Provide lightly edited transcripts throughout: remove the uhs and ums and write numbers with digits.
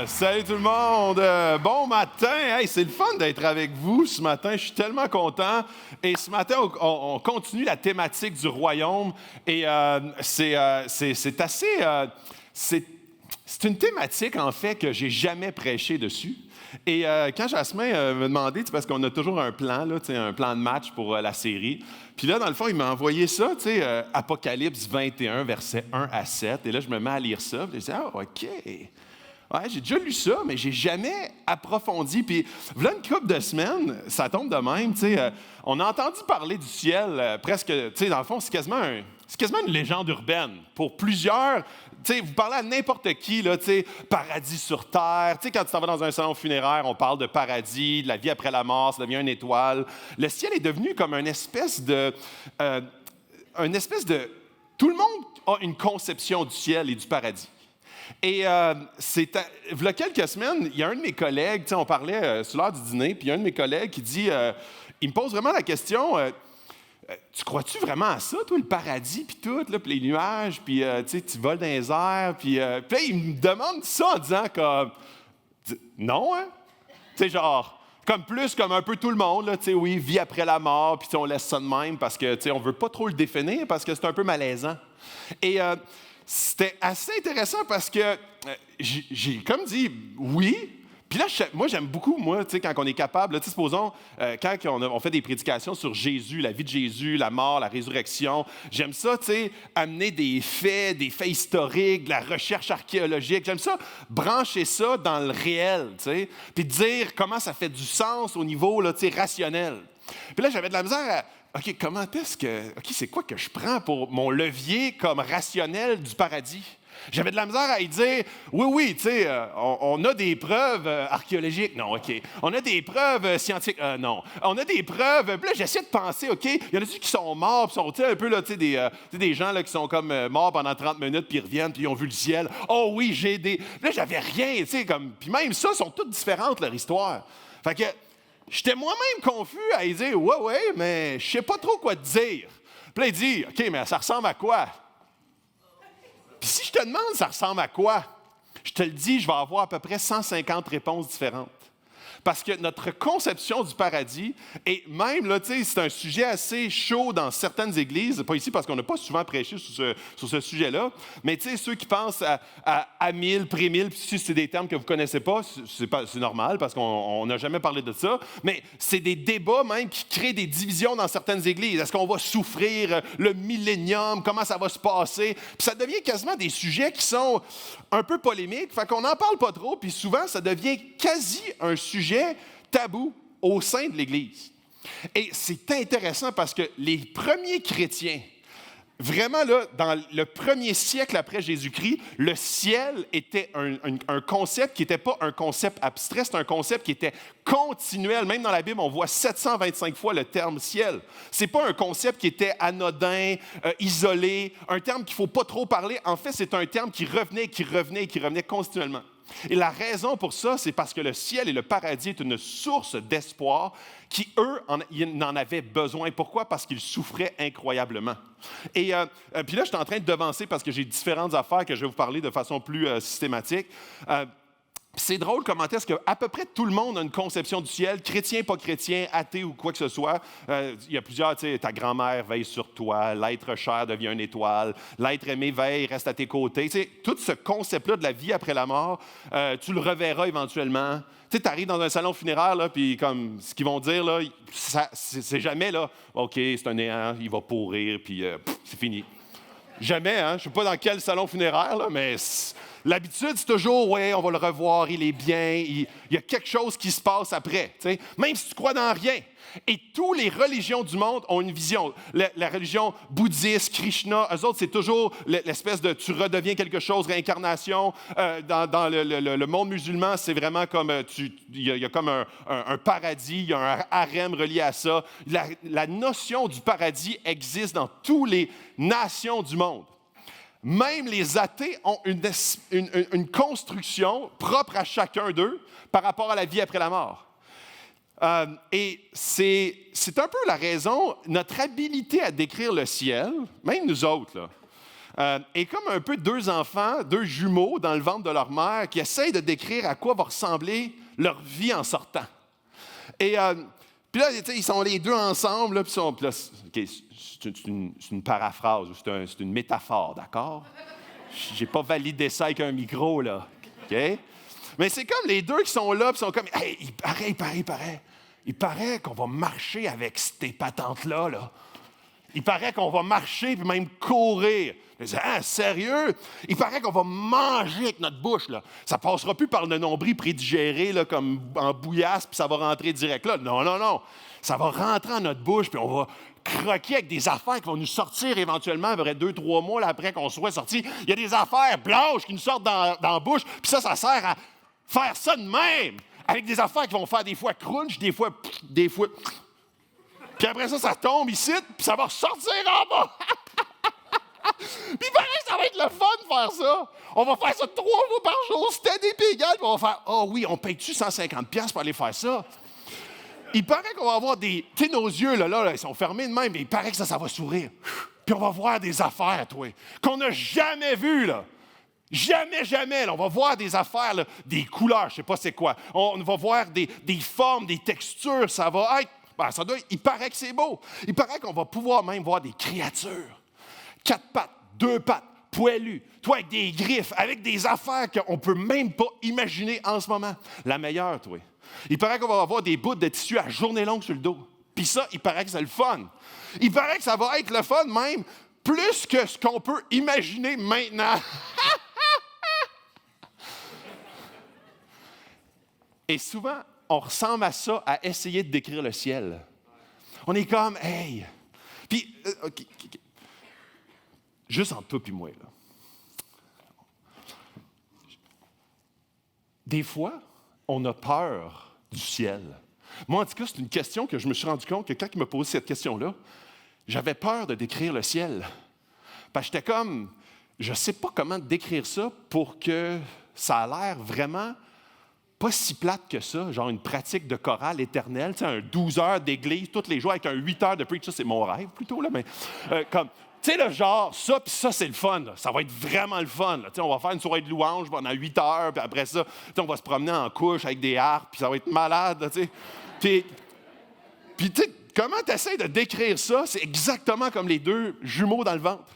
Salut tout le monde! Bon matin! Hey, c'est le fun d'être avec vous ce matin. Je suis tellement content. Et ce matin, on continue la thématique du royaume. Et c'est assez... c'est une thématique, en fait, que j'ai jamais prêché dessus. Et quand Jasmin me demandait, parce qu'on a toujours un plan, là, un plan de match pour la série. Puis là, dans le fond, il m'a envoyé ça, Apocalypse 21, versets 1 à 7. Et là, je me mets à lire ça. Puis je dis, ah, OK. Ouais, j'ai déjà lu ça, mais j'ai jamais approfondi. Puis, voilà une couple de semaines, ça tombe de même. On a entendu parler du ciel presque, dans le fond, c'est quasiment une légende urbaine. Pour plusieurs, vous parlez à n'importe qui, là, paradis sur terre. Quand tu t'en vas dans un salon funéraire, on parle de paradis, de la vie après la mort, ça devient une étoile. Le ciel est devenu comme une espèce de... Tout le monde a une conception du ciel et du paradis. Et il y a quelques semaines, il y a un de mes collègues, on parlait sur l'heure du dîner, puis il y a un de mes collègues qui dit, il me pose vraiment la question, tu crois-tu vraiment à ça, toi, le paradis, puis tout, là, puis les nuages, puis tu voles dans les airs, puis là, il me demande ça en disant comme, non, hein? Genre, comme un peu tout le monde, là, oui, vie après la mort, puis on laisse ça de même parce que, on veut pas trop le définir parce que c'est un peu malaisant. Et c'était assez intéressant parce que j'ai comme dit oui. Puis là, moi, j'aime beaucoup, quand on est capable, supposons, quand on fait des prédications sur Jésus, la vie de Jésus, la mort, la résurrection, j'aime ça, amener des faits historiques, de la recherche archéologique. J'aime ça, brancher ça dans le réel, puis dire comment ça fait du sens au niveau, là, rationnel. Puis là, j'avais de la misère à, OK, c'est quoi que je prends pour mon levier comme rationnel du paradis? J'avais de la misère à y dire, oui, on a des preuves archéologiques. Non, OK. On a des preuves scientifiques. Non. On a des preuves. Puis là, j'essaie de penser, OK, il y en a-tu qui sont morts, puis sont un peu, là, des gens là, qui sont comme morts pendant 30 minutes, puis ils reviennent, puis ils ont vu le ciel. Oh oui, j'ai des... Là, j'avais rien, Puis même ça, sont toutes différentes, leur histoire. Fait que j'étais moi-même confus à y dire, ouais, mais je sais pas trop quoi te dire. Puis là, il dit, OK, mais ça ressemble à quoi? Puis si je te demande ça ressemble à quoi, je te le dis, je vais avoir à peu près 150 réponses différentes. Parce que notre conception du paradis, et même, là, c'est un sujet assez chaud dans certaines églises, pas ici parce qu'on n'a pas souvent prêché sur ce sujet-là, mais ceux qui pensent à 1000, pré-1000, puis si c'est des termes que vous ne connaissez pas, c'est normal parce qu'on n'a jamais parlé de ça, mais c'est des débats même qui créent des divisions dans certaines églises. Est-ce qu'on va souffrir le millénium? Comment ça va se passer? Puis ça devient quasiment des sujets qui sont un peu polémiques, fait qu'on n'en parle pas trop, puis souvent, ça devient quasi un sujet tabou au sein de l'Église. Et c'est intéressant parce que les premiers chrétiens, vraiment là, dans le premier siècle après Jésus-Christ, le ciel était un concept qui n'était pas un concept abstrait, c'est un concept qui était continuel. Même dans la Bible, on voit 725 fois le terme ciel. C'est pas un concept qui était anodin, isolé, un terme qu'il ne faut pas trop parler. En fait, c'est un terme qui revenait continuellement. Et la raison pour ça, c'est parce que le ciel et le paradis est une source d'espoir qui, eux, en avaient besoin. Pourquoi? Parce qu'ils souffraient incroyablement. Et puis là, je suis en train de devancer parce que j'ai différentes affaires que je vais vous parler de façon plus systématique. C'est drôle comment est-ce qu'à peu près tout le monde a une conception du ciel, chrétien, pas chrétien, athée ou quoi que ce soit. Il y a plusieurs, ta grand-mère veille sur toi, l'être cher devient une étoile, l'être aimé veille, reste à tes côtés. Tout ce concept-là de la vie après la mort, tu le reverras éventuellement. Tu arrives dans un salon funéraire, là, puis comme ce qu'ils vont dire, là, c'est jamais, là, OK, c'est un néant, il va pourrir, puis c'est fini. Jamais, hein? Je ne sais pas dans quel salon funéraire, là, mais l'habitude, c'est toujours, oui, on va le revoir, il est bien, il y a quelque chose qui se passe après. T'sais? Même si tu crois dans rien. Et toutes les religions du monde ont une vision. La religion bouddhiste, Krishna, eux autres, c'est toujours l'espèce de tu redeviens quelque chose, réincarnation. Dans le monde musulman, c'est vraiment comme, il y a comme un paradis, il y a un harem relié à ça. La notion du paradis existe dans toutes les nations du monde. Même les athées ont une construction propre à chacun d'eux par rapport à la vie après la mort. Et c'est un peu la raison, notre habilité à décrire le ciel, même nous autres, là, Et comme un peu deux enfants, deux jumeaux dans le ventre de leur mère qui essayent de décrire à quoi va ressembler leur vie en sortant. Et puis là, ils sont les deux ensemble, là, puis là, c'est une paraphrase, c'est une métaphore, d'accord? J'ai pas validé ça avec un micro, là, OK? Mais c'est comme les deux qui sont là, puis sont comme, hey, il paraît qu'on va marcher avec ces patentes-là, là. Il paraît qu'on va marcher puis même courir. Je dis, ah, sérieux? Il paraît qu'on va manger avec notre bouche, là. Ça passera plus par le nombril prédigéré, là, comme en bouillasse, puis ça va rentrer direct là. Non. Ça va rentrer en notre bouche, puis on va croquer avec des affaires qui vont nous sortir éventuellement, après 2-3 mois là, après qu'on soit sorti. Il y a des affaires blanches qui nous sortent dans la bouche, puis ça sert à faire ça de même, avec des affaires qui vont faire des fois crunch, des fois. Puis après ça tombe ici, puis ça va ressortir en bas. Puis pareil, ça va être le fun de faire ça. On va faire ça 3 fois par jour, c'était des égal, puis on va faire, oui, on paye-tu 150$ pour aller faire ça? Il paraît qu'on va avoir des... Tu sais, nos yeux, là, ils sont fermés de même, mais il paraît que ça va sourire. Puis on va voir des affaires, toi, qu'on n'a jamais vues, là. Jamais, là. On va voir des affaires, là, des couleurs, je sais pas c'est quoi. On va voir des formes, des textures, ça va être... il paraît que c'est beau. Il paraît qu'on va pouvoir même voir des créatures. 4 pattes, 2 pattes, poilues, toi avec des griffes, avec des affaires qu'on ne peut même pas imaginer en ce moment. La meilleure, toi. Il paraît qu'on va avoir des bouts de tissu à journée longue sur le dos. Puis ça, il paraît que c'est le fun. Il paraît que ça va être le fun même, plus que ce qu'on peut imaginer maintenant. Et souvent, on ressemble à ça, à essayer de décrire le ciel. On est comme, hey! Puis, OK. Juste entre toi et moi, là. Des fois, on a peur du ciel. Moi, en tout cas, c'est une question que je me suis rendu compte que quand il me posait cette question-là, j'avais peur de décrire le ciel. Parce que j'étais comme, je ne sais pas comment décrire ça pour que ça a l'air vraiment pas si plate que ça, genre une pratique de chorale éternelle, tu sais, un 12 heures d'église tous les jours avec un 8 heures de preach, ça c'est mon rêve plutôt, là, mais comme, tu sais, le genre, ça, puis ça, c'est le fun, là. Ça va être vraiment le fun, là. Tu sais, on va faire une soirée de louange pendant 8 heures, puis après ça, tu sais, on va se promener en couche avec des harpes, puis ça va être malade, là, tu sais. Puis tu sais, comment tu essaies de décrire ça? C'est exactement comme les deux jumeaux dans le ventre.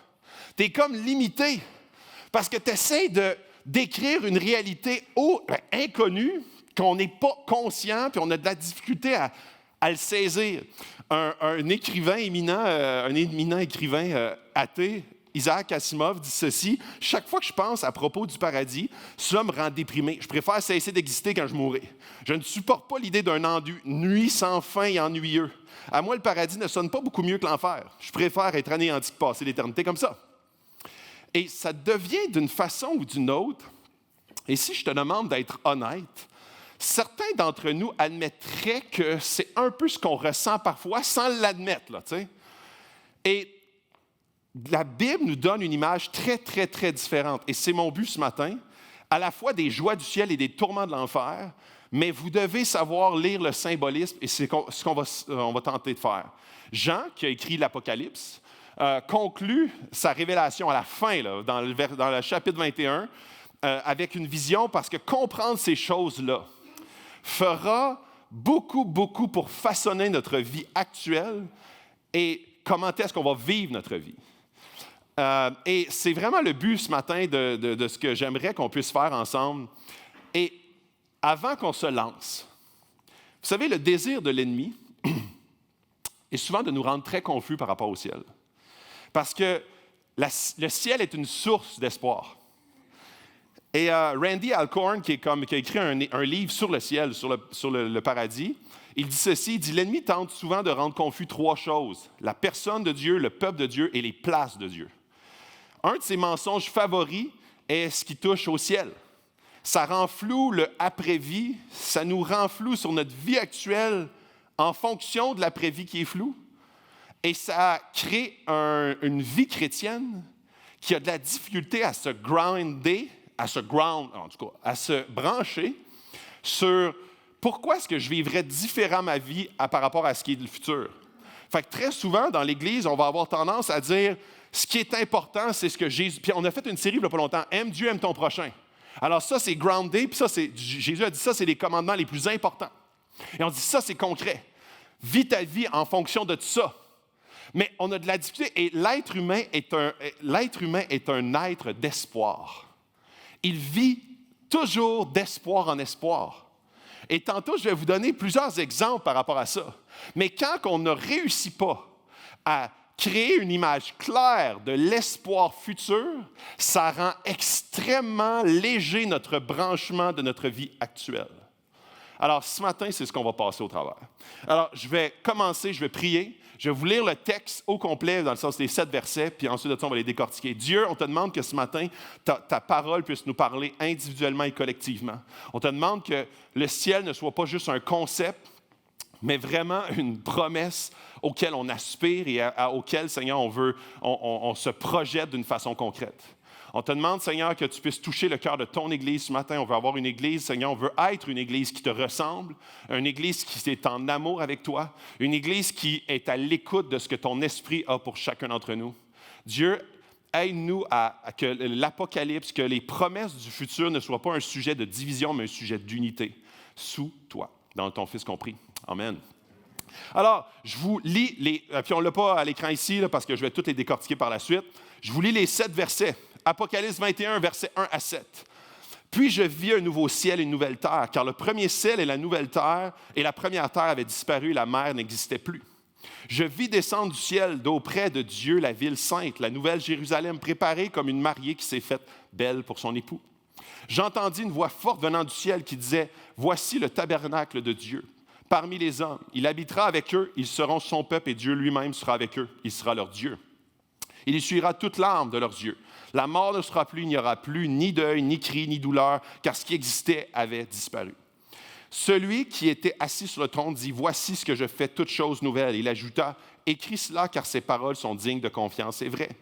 Tu es comme limité, parce que tu essaies de décrire une réalité inconnue, qu'on n'est pas conscient, puis on a de la difficulté à le saisir. Un écrivain éminent, un éminent écrivain athée, Isaac Asimov, dit ceci: « Chaque fois que je pense à propos du paradis, cela me rend déprimé. Je préfère cesser d'exister quand je mourrai. Je ne supporte pas l'idée d'un ennui sans fin et ennuyeux. À moi, le paradis ne sonne pas beaucoup mieux que l'enfer. Je préfère être anéanti que passer l'éternité comme ça. » Et ça devient d'une façon ou d'une autre, et si je te demande d'être honnête, certains d'entre nous admettraient que c'est un peu ce qu'on ressent parfois sans l'admettre, là, tu sais. Et la Bible nous donne une image très, très, très différente. Et c'est mon but ce matin, à la fois des joies du ciel et des tourments de l'enfer, mais vous devez savoir lire le symbolisme, et c'est ce qu'on va tenter de faire. Jean, qui a écrit l'Apocalypse, conclut sa révélation à la fin, là, dans le chapitre 21, avec une vision, parce que comprendre ces choses-là fera beaucoup, beaucoup pour façonner notre vie actuelle et comment est-ce qu'on va vivre notre vie. Et c'est vraiment le but ce matin de ce que j'aimerais qu'on puisse faire ensemble. Et avant qu'on se lance, vous savez, le désir de l'ennemi est souvent de nous rendre très confus par rapport au ciel. Parce que le ciel est une source d'espoir. Et Randy Alcorn, qui a écrit un livre sur le ciel, sur le paradis, il dit ceci, il dit « L'ennemi tente souvent de rendre confus 3 choses, la personne de Dieu, le peuple de Dieu et les places de Dieu. Un de ses mensonges favoris est ce qui touche au ciel. Ça rend flou le après-vie, ça nous rend flou sur notre vie actuelle en fonction de l'après-vie qui est floue. Et ça crée une vie chrétienne qui a de la difficulté à se grounder, à se brancher sur pourquoi est-ce que je vivrais différemment ma vie par rapport à ce qui est le futur. Fait que très souvent, dans l'Église, on va avoir tendance à dire, ce qui est important, c'est ce que Jésus... Puis on a fait une série il n'y a pas longtemps, « Aime Dieu, aime ton prochain ». Alors ça, c'est groundé, puis ça, Jésus a dit ça, c'est les commandements les plus importants. Et on dit ça, c'est concret. Vis ta vie en fonction de tout ça. Mais on a de la difficulté, et l'être humain est un être d'espoir. Il vit toujours d'espoir en espoir. Et tantôt, je vais vous donner plusieurs exemples par rapport à ça. Mais quand on ne réussit pas à créer une image claire de l'espoir futur, ça rend extrêmement léger notre branchement de notre vie actuelle. Alors, ce matin, c'est ce qu'on va passer au travers. Alors, je vais commencer, je vais prier. Je vais vous lire le texte au complet, dans le sens des 7 versets, puis ensuite de ça, on va les décortiquer. Dieu, on te demande que ce matin, ta parole puisse nous parler individuellement et collectivement. On te demande que le ciel ne soit pas juste un concept, mais vraiment une promesse auquel on aspire et auquel, Seigneur, on se projette d'une façon concrète. On te demande, Seigneur, que tu puisses toucher le cœur de ton Église ce matin. On veut avoir une Église, Seigneur, on veut être une Église qui te ressemble, une Église qui est en amour avec toi, une Église qui est à l'écoute de ce que ton Esprit a pour chacun d'entre nous. Dieu, aide-nous à que l'Apocalypse, que les promesses du futur ne soient pas un sujet de division, mais un sujet d'unité sous toi, dans ton Fils compris. Amen. Alors, je vous lis puis on ne l'a pas à l'écran ici, là, parce que je vais tous les décortiquer par la suite. Je vous lis les 7 versets. Apocalypse 21, versets 1 à 7. « Puis je vis un nouveau ciel et une nouvelle terre, car le premier ciel et la nouvelle terre et la première terre avaient disparu et la mer n'existait plus. Je vis descendre du ciel d'auprès de Dieu la ville sainte, la nouvelle Jérusalem, préparée comme une mariée qui s'est faite belle pour son époux. J'entendis une voix forte venant du ciel qui disait, « Voici le tabernacle de Dieu. Parmi les hommes, il habitera avec eux, ils seront son peuple et Dieu lui-même sera avec eux, il sera leur Dieu. Il essuiera toute larme de leurs yeux. La mort ne sera plus, il n'y aura plus ni deuil, ni cri, ni douleur, car ce qui existait avait disparu. Celui qui était assis sur le trône dit, « Voici ce que je fais, toutes choses nouvelles. » Il ajouta, « Écris cela, car ces paroles sont dignes de confiance et vraies. »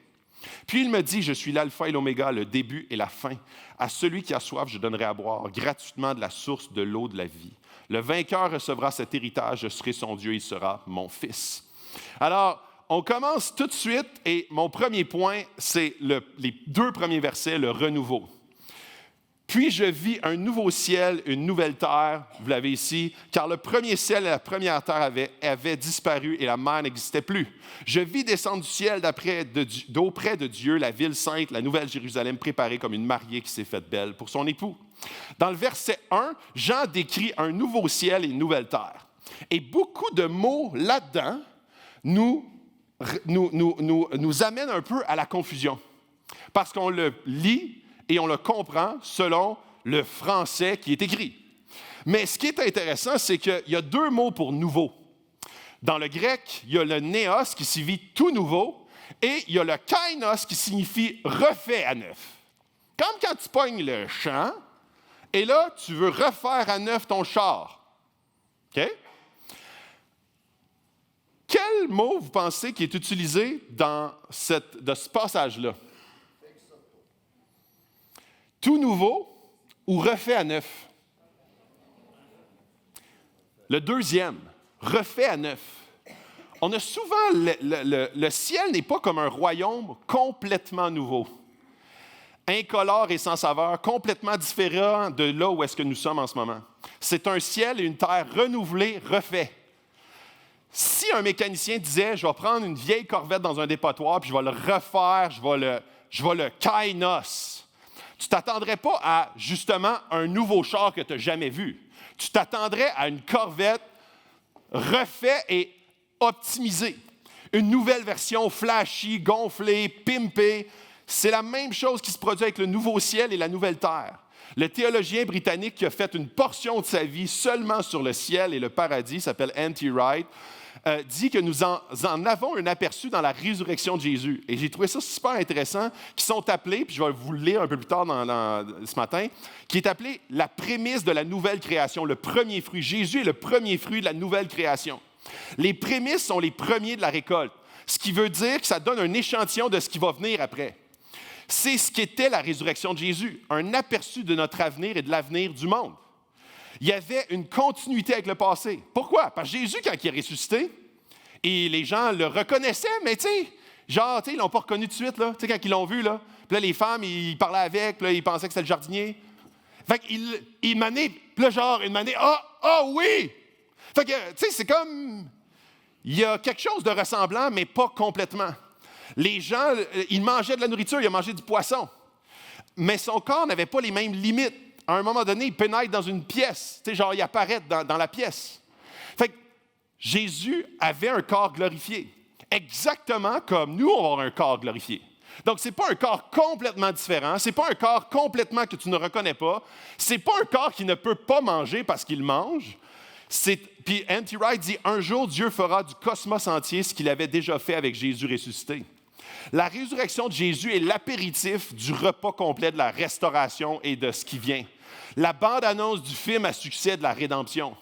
Puis il me dit, « Je suis l'alpha et l'oméga, le début et la fin. À celui qui a soif, je donnerai à boire gratuitement de la source de l'eau de la vie. Le vainqueur recevra cet héritage, je serai son Dieu, il sera mon fils. » Alors, on commence tout de suite et mon premier point, c'est les 2 premiers versets, le renouveau. Puis je vis un nouveau ciel, une nouvelle terre, vous l'avez ici, car le premier ciel et la première terre avaient disparu et la mer n'existait plus. Je vis descendre du ciel d'auprès de Dieu, la ville sainte, la nouvelle Jérusalem, préparée comme une mariée qui s'est faite belle pour son époux. Dans le verset 1, Jean décrit un nouveau ciel et une nouvelle terre. Et beaucoup de mots là-dedans nous amène un peu à la confusion. Parce qu'on le lit et on le comprend selon le français qui est écrit. Mais ce qui est intéressant, c'est qu'il y a 2 mots pour « nouveau ». Dans le grec, il y a le « néos » qui signifie « tout nouveau » et il y a le « kainos » qui signifie « refait à neuf ». Comme quand tu pognes le champ et là, tu veux refaire à neuf ton char. OK? Quel mot vous pensez qui est utilisé dans ce passage-là? Tout nouveau ou refait à neuf? Le deuxième, refait à neuf. On a souvent, le ciel n'est pas comme un royaume complètement nouveau. Incolore et sans saveur, complètement différent de là où est-ce que nous sommes en ce moment. C'est un ciel et une terre renouvelés, refaits. Si un mécanicien disait, je vais prendre une vieille Corvette dans un dépotoir, puis je vais le refaire, je vais le kainos, tu ne t'attendrais pas à, justement, un nouveau char que tu n'as jamais vu. Tu t'attendrais à une Corvette refaite et optimisée. Une nouvelle version flashy, gonflée, pimpée. C'est la même chose qui se produit avec le nouveau ciel et la nouvelle terre. Le théologien britannique qui a fait une portion de sa vie seulement sur le ciel et le paradis, s'appelle N.T. Wright, dit que nous en avons un aperçu dans la résurrection de Jésus. Et j'ai trouvé ça super intéressant, qui sont appelés, puis je vais vous le lire un peu plus tard ce matin, qui est appelé la prémisse de la nouvelle création, le premier fruit. Jésus est le premier fruit de la nouvelle création. Les prémices sont les premiers de la récolte, ce qui veut dire que ça donne un échantillon de ce qui va venir après. C'est ce qu'était la résurrection de Jésus, un aperçu de notre avenir et de l'avenir du monde. Il y avait une continuité avec le passé. Pourquoi? Parce que Jésus, quand il est ressuscité, et les gens le reconnaissaient, mais tu sais, genre, tu sais, ils l'ont pas reconnu tout de suite, là. Tu sais, quand ils l'ont vu, là. Puis là, les femmes, ils parlaient avec, puis là, ils pensaient que c'était le jardinier. Fait qu'il m'annait, puis là, genre, il m'annait, oui! Fait que, tu sais, c'est comme, il y a quelque chose de ressemblant, mais pas complètement. Les gens, ils mangeaient de la nourriture, ils mangeaient du poisson. Mais son corps n'avait pas les mêmes limites. À un moment donné, il pénètre dans une pièce. Tu sais, genre, il apparaît dans la pièce. Fait que Jésus avait un corps glorifié. Exactement comme nous, on va avoir un corps glorifié. Donc, ce n'est pas un corps complètement différent. Ce n'est pas un corps complètement que tu ne reconnais pas. Ce n'est pas un corps qui ne peut pas manger parce qu'il mange. Puis N.T. Wright dit, un jour, Dieu fera du cosmos entier ce qu'il avait déjà fait avec Jésus ressuscité. La résurrection de Jésus est l'apéritif du repas complet de la restauration et de ce qui vient. La bande-annonce du film à succès de la rédemption.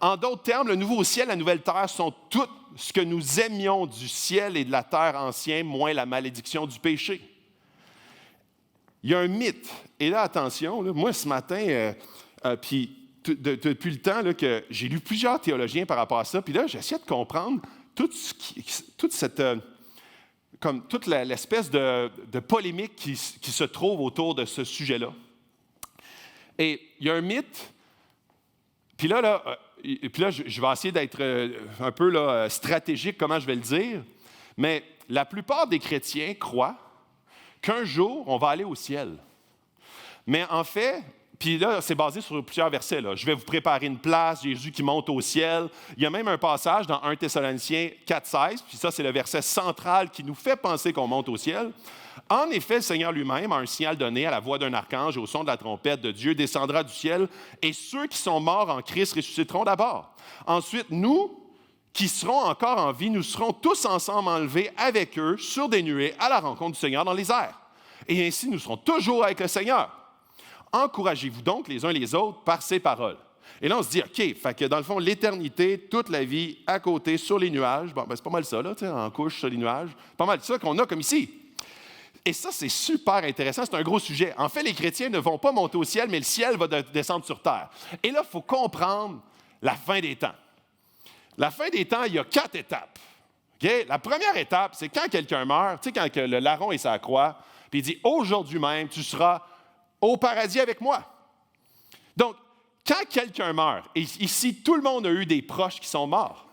En d'autres termes, le nouveau ciel et la nouvelle terre sont tout ce que nous aimions du ciel et de la terre ancien, moins la malédiction du péché. Il y a un mythe. Et là, attention, là, moi, ce matin, puis depuis le temps là, que j'ai lu plusieurs théologiens par rapport à ça, puis là, j'essaie de comprendre toute l'espèce de polémique qui se trouve autour de ce sujet-là. Et il y a un mythe, puis là, je vais essayer d'être un peu là, stratégique, comment je vais le dire, mais la plupart des chrétiens croient qu'un jour, on va aller au ciel. Mais en fait, puis là, c'est basé sur plusieurs versets. Là. Je vais vous préparer une place, Jésus qui monte au ciel. Il y a même un passage dans 1 Thessaloniciens 4,16, puis ça, c'est le verset central qui nous fait penser qu'on monte au ciel. En effet, le Seigneur lui-même, a un signal donné à la voix d'un archange, au son de la trompette de Dieu, descendra du ciel, et ceux qui sont morts en Christ ressusciteront d'abord. Ensuite, nous, qui serons encore en vie, nous serons tous ensemble enlevés avec eux sur des nuées à la rencontre du Seigneur dans les airs. Et ainsi, nous serons toujours avec le Seigneur. Encouragez-vous donc les uns les autres par ces paroles. Et là, on se dit, OK, fait que dans le fond, l'éternité, toute la vie, à côté, sur les nuages, bon, ben, c'est pas mal ça, là, en couche sur les nuages, pas mal ça qu'on a comme ici. Et ça, c'est super intéressant, c'est un gros sujet. En fait, les chrétiens ne vont pas monter au ciel, mais le ciel va descendre sur terre. Et là, il faut comprendre la fin des temps. La fin des temps, il y a 4 étapes. Okay? La première étape, c'est quand quelqu'un meurt, tu sais, quand le larron est sur la croix, puis il dit, aujourd'hui même, tu seras au paradis avec moi. Donc, quand quelqu'un meurt, et ici, tout le monde a eu des proches qui sont morts,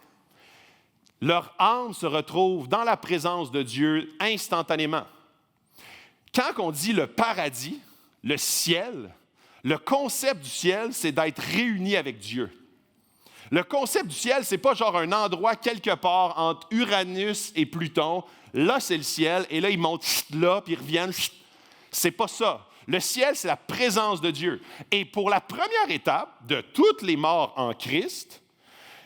leur âme se retrouve dans la présence de Dieu instantanément. Quand on dit le paradis, le ciel, le concept du ciel, c'est d'être réuni avec Dieu. Le concept du ciel, c'est pas genre un endroit quelque part entre Uranus et Pluton. Là, c'est le ciel, et là, ils montent là, puis ils reviennent. C'est pas ça. Le ciel, c'est la présence de Dieu. Et pour la première étape de toutes les morts en Christ,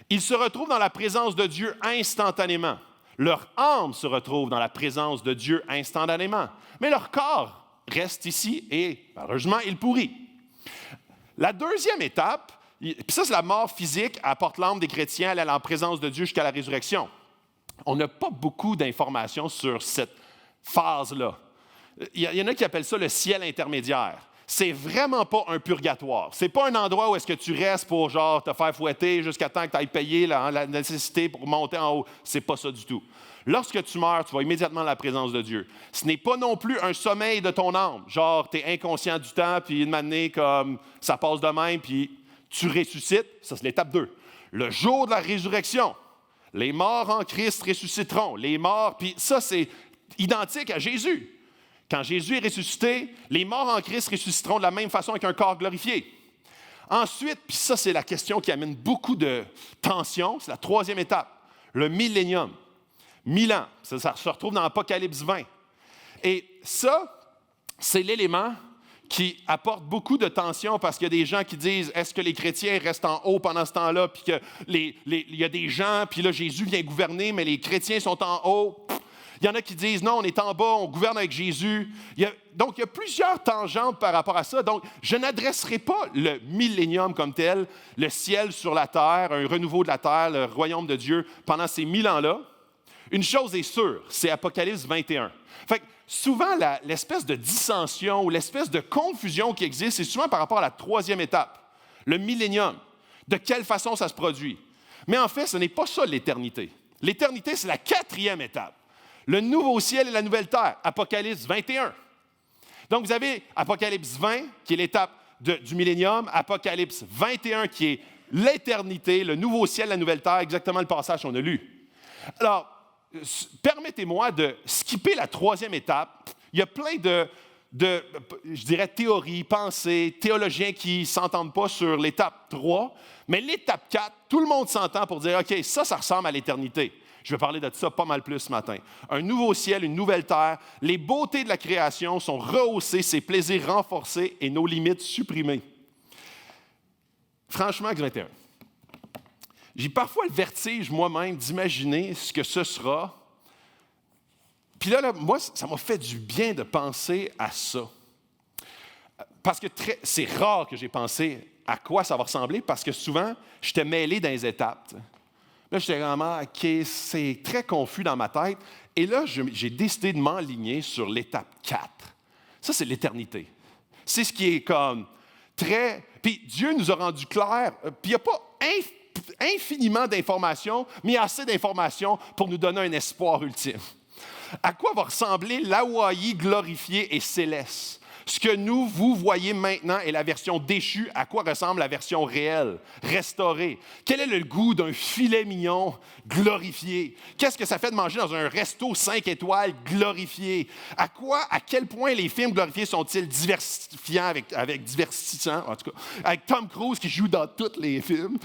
ils se retrouvent dans la présence de Dieu instantanément. Leur âme se retrouve dans la présence de Dieu instantanément. Mais leur corps reste ici et, malheureusement, il pourrit. La deuxième étape, puis ça, c'est la mort physique, apporte l'âme des chrétiens, elle est en présence de Dieu jusqu'à la résurrection. On n'a pas beaucoup d'informations sur cette phase-là. Il y en a qui appellent ça le ciel intermédiaire. C'est vraiment pas un purgatoire. C'est pas un endroit où est-ce que tu restes pour genre te faire fouetter jusqu'à temps que tu ailles payer la nécessité pour monter en haut. C'est pas ça du tout. Lorsque tu meurs, tu vas immédiatement à la présence de Dieu. Ce n'est pas non plus un sommeil de ton âme. Genre, tu es inconscient du temps, puis une matinée, comme ça passe de même, puis tu ressuscites. Ça, c'est l'étape 2. Le jour de la résurrection, les morts en Christ ressusciteront. Les morts, puis ça, c'est identique à Jésus. Quand Jésus est ressuscité, les morts en Christ ressusciteront de la même façon avec un corps glorifié. Ensuite, puis ça, c'est la question qui amène beaucoup de tension, c'est la troisième étape, le millénium. 1000 ans, ça se retrouve dans Apocalypse 20. Et ça, c'est l'élément qui apporte beaucoup de tension parce qu'il y a des gens qui disent, est-ce que les chrétiens restent en haut pendant ce temps-là, puis qu'il y a des gens, puis là, Jésus vient gouverner, mais les chrétiens sont en haut. Il y en a qui disent, non, on est en bas, on gouverne avec Jésus. Donc, il y a plusieurs tangentes par rapport à ça. Donc, je n'adresserai pas le millénium comme tel, le ciel sur la terre, un renouveau de la terre, le royaume de Dieu pendant ces 1000 ans-là. Une chose est sûre, c'est Apocalypse 21. Fait que souvent, l'espèce de dissension ou l'espèce de confusion qui existe, c'est souvent par rapport à la troisième étape, le millénium. De quelle façon ça se produit? Mais en fait, ce n'est pas ça l'éternité. L'éternité, c'est la quatrième étape. Le nouveau ciel et la nouvelle terre, Apocalypse 21. Donc, vous avez Apocalypse 20, qui est l'étape du millénium, Apocalypse 21, qui est l'éternité, le nouveau ciel, la nouvelle terre, exactement le passage qu'on a lu. Alors, permettez-moi de skipper la troisième étape. Il y a plein de je dirais, théories, pensées, théologiens qui ne s'entendent pas sur l'étape 3, mais l'étape 4, tout le monde s'entend pour dire, OK, ça ressemble à l'éternité. Je vais parler de ça pas mal plus ce matin. Un nouveau ciel, une nouvelle terre, les beautés de la création sont rehaussées, ses plaisirs renforcés et nos limites supprimées. Franchement, Acte 21. J'ai parfois le vertige moi-même d'imaginer ce que ce sera. Puis là, moi, ça m'a fait du bien de penser à ça. Parce que c'est rare que j'ai pensé à quoi ça va ressembler, parce que souvent, j'étais mêlé dans les étapes. T'sais. Là, j'étais vraiment, OK, c'est très confus dans ma tête. Et là, j'ai décidé de m'enligner sur l'étape 4. Ça, c'est l'éternité. C'est ce qui est comme très... Puis Dieu nous a rendu clair, puis il n'y a pas infiniment d'informations, mais assez d'informations pour nous donner un espoir ultime. À quoi va ressembler l'Hawaï glorifié et céleste? Ce que vous voyez maintenant est la version déchue. À quoi ressemble la version réelle, restaurée? Quel est le goût d'un filet mignon glorifié? Qu'est-ce que ça fait de manger dans un resto 5 étoiles glorifié? À quel point les films glorifiés sont-ils diversifiants avec divertissants, en tout cas, avec Tom Cruise qui joue dans tous les films?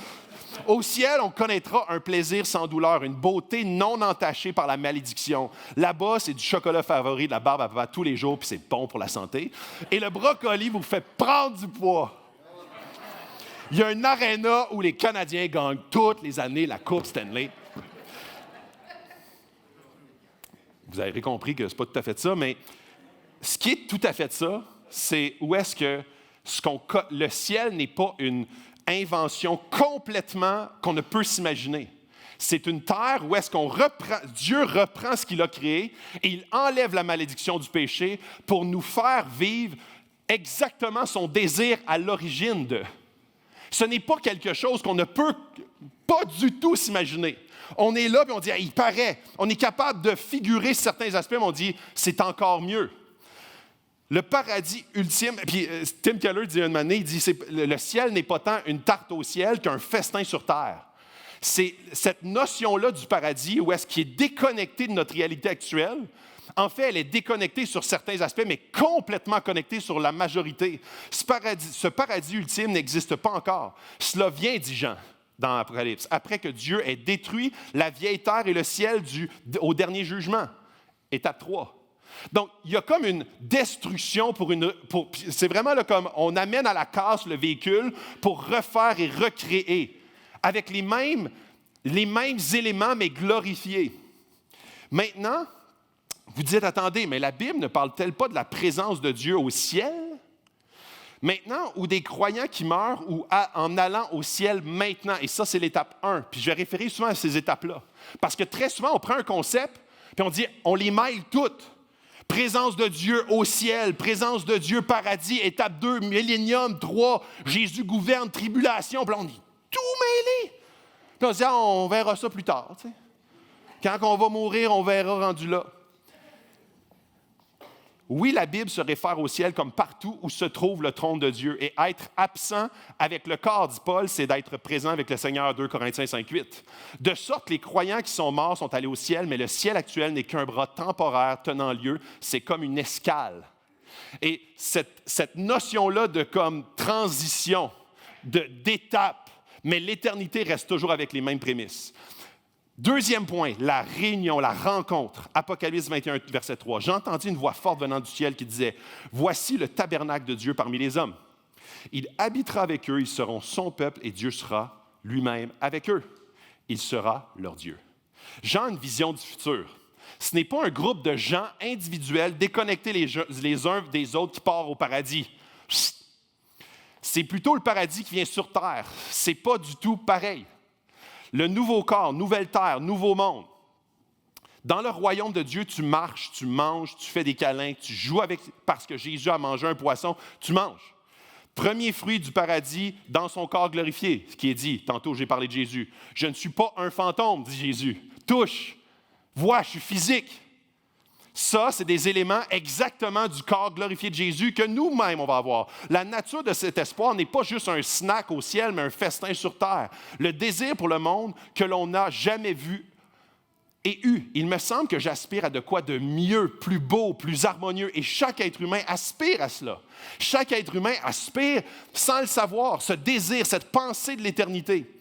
Au ciel, on connaîtra un plaisir sans douleur, une beauté non entachée par la malédiction. Là-bas, c'est du chocolat favori, de la barbe à papa tous les jours, puis c'est bon pour la santé. Et le brocoli vous fait prendre du poids. Il y a un aréna où les Canadiens gagnent toutes les années la Coupe Stanley. Vous avez compris que ce n'est pas tout à fait ça, mais ce qui est tout à fait ça, c'est où est-ce que le ciel n'est pas une invention complètement qu'on ne peut s'imaginer. C'est une terre où est-ce Dieu reprend ce qu'il a créé et il enlève la malédiction du péché pour nous faire vivre exactement son désir à l'origine de. Ce n'est pas quelque chose qu'on ne peut pas du tout s'imaginer. On est là et on dit, il paraît. On est capable de figurer certains aspects, mais on dit, c'est encore mieux. Le paradis ultime, puis Tim Keller dit une année, il dit, le ciel n'est pas tant une tarte au ciel qu'un festin sur terre. C'est cette notion-là du paradis, où est-ce qu'il est déconnecté de notre réalité actuelle. En fait, elle est déconnectée sur certains aspects, mais complètement connectée sur la majorité. Ce paradis ultime n'existe pas encore. Cela vient, dit Jean, dans l'Apocalypse, après que Dieu ait détruit la vieille terre et le ciel au dernier jugement. Étape 3. Donc, il y a comme une destruction c'est vraiment là, comme on amène à la casse le véhicule pour refaire et recréer avec les mêmes éléments, mais glorifiés. Maintenant, vous dites, attendez, mais la Bible ne parle-t-elle pas de la présence de Dieu au ciel? Maintenant, ou des croyants qui meurent en allant au ciel maintenant, et ça, c'est l'étape 1. Puis je vais référer souvent à ces étapes-là. Parce que très souvent, on prend un concept, puis on dit, on les mêle toutes. Présence de Dieu au ciel, présence de Dieu paradis, étape 2, millénium, 3, Jésus gouverne, tribulation. Puis là, on dit tout mêlé. Puis on se dit, on verra ça plus tard. Tu sais. Quand on va mourir, on verra rendu là. Oui, la Bible se réfère au ciel comme partout où se trouve le trône de Dieu. Et être absent avec le corps, dit Paul, c'est d'être présent avec le Seigneur, 2 Corinthiens 5,8. De sorte que les croyants qui sont morts sont allés au ciel, mais le ciel actuel n'est qu'un bras temporaire tenant lieu. C'est comme une escale. Et cette notion-là de comme transition, d'étape, mais l'éternité reste toujours avec les mêmes prémices. Deuxième point, la réunion, la rencontre. Apocalypse 21, verset 3. J'entendis une voix forte venant du ciel qui disait, « Voici le tabernacle de Dieu parmi les hommes. Il habitera avec eux, ils seront son peuple et Dieu sera lui-même avec eux. Il sera leur Dieu. » Jean a une vision du futur. Ce n'est pas un groupe de gens individuels déconnectés les uns des autres qui part au paradis. C'est plutôt le paradis qui vient sur terre. Ce n'est pas du tout pareil. Le nouveau corps, nouvelle terre, nouveau monde. Dans le royaume de Dieu, tu marches, tu manges, tu fais des câlins, tu joues avec, parce que Jésus a mangé un poisson, tu manges. Premier fruit du paradis dans son corps glorifié, ce qui est dit, tantôt j'ai parlé de Jésus. Je ne suis pas un fantôme, dit Jésus. Touche, vois, je suis physique. Ça, c'est des éléments exactement du corps glorifié de Jésus que nous-mêmes, on va avoir. La nature de cet espoir n'est pas juste un snack au ciel, mais un festin sur terre. Le désir pour le monde que l'on n'a jamais vu et eu. Il me semble que j'aspire à de quoi de mieux, plus beau, plus harmonieux. Et chaque être humain aspire à cela. Chaque être humain aspire, sans le savoir, ce désir, cette pensée de l'éternité.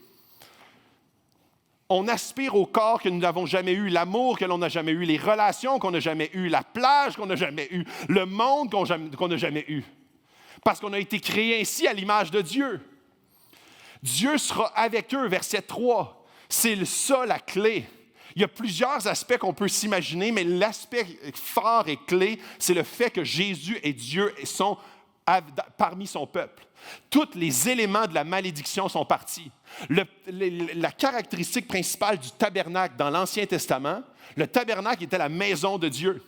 On aspire au corps que nous n'avons jamais eu, l'amour que l'on n'a jamais eu, les relations qu'on n'a jamais eues, la plage qu'on n'a jamais eue, le monde qu'on n'a jamais eu. Parce qu'on a été créé ainsi à l'image de Dieu. Dieu sera avec eux, verset 3. C'est ça la clé. Il y a plusieurs aspects qu'on peut s'imaginer, mais l'aspect fort et clé, c'est le fait que Jésus et Dieu sont parmi son peuple. Tous les éléments de la malédiction sont partis. La caractéristique principale du tabernacle dans l'Ancien Testament, le tabernacle était la maison de Dieu.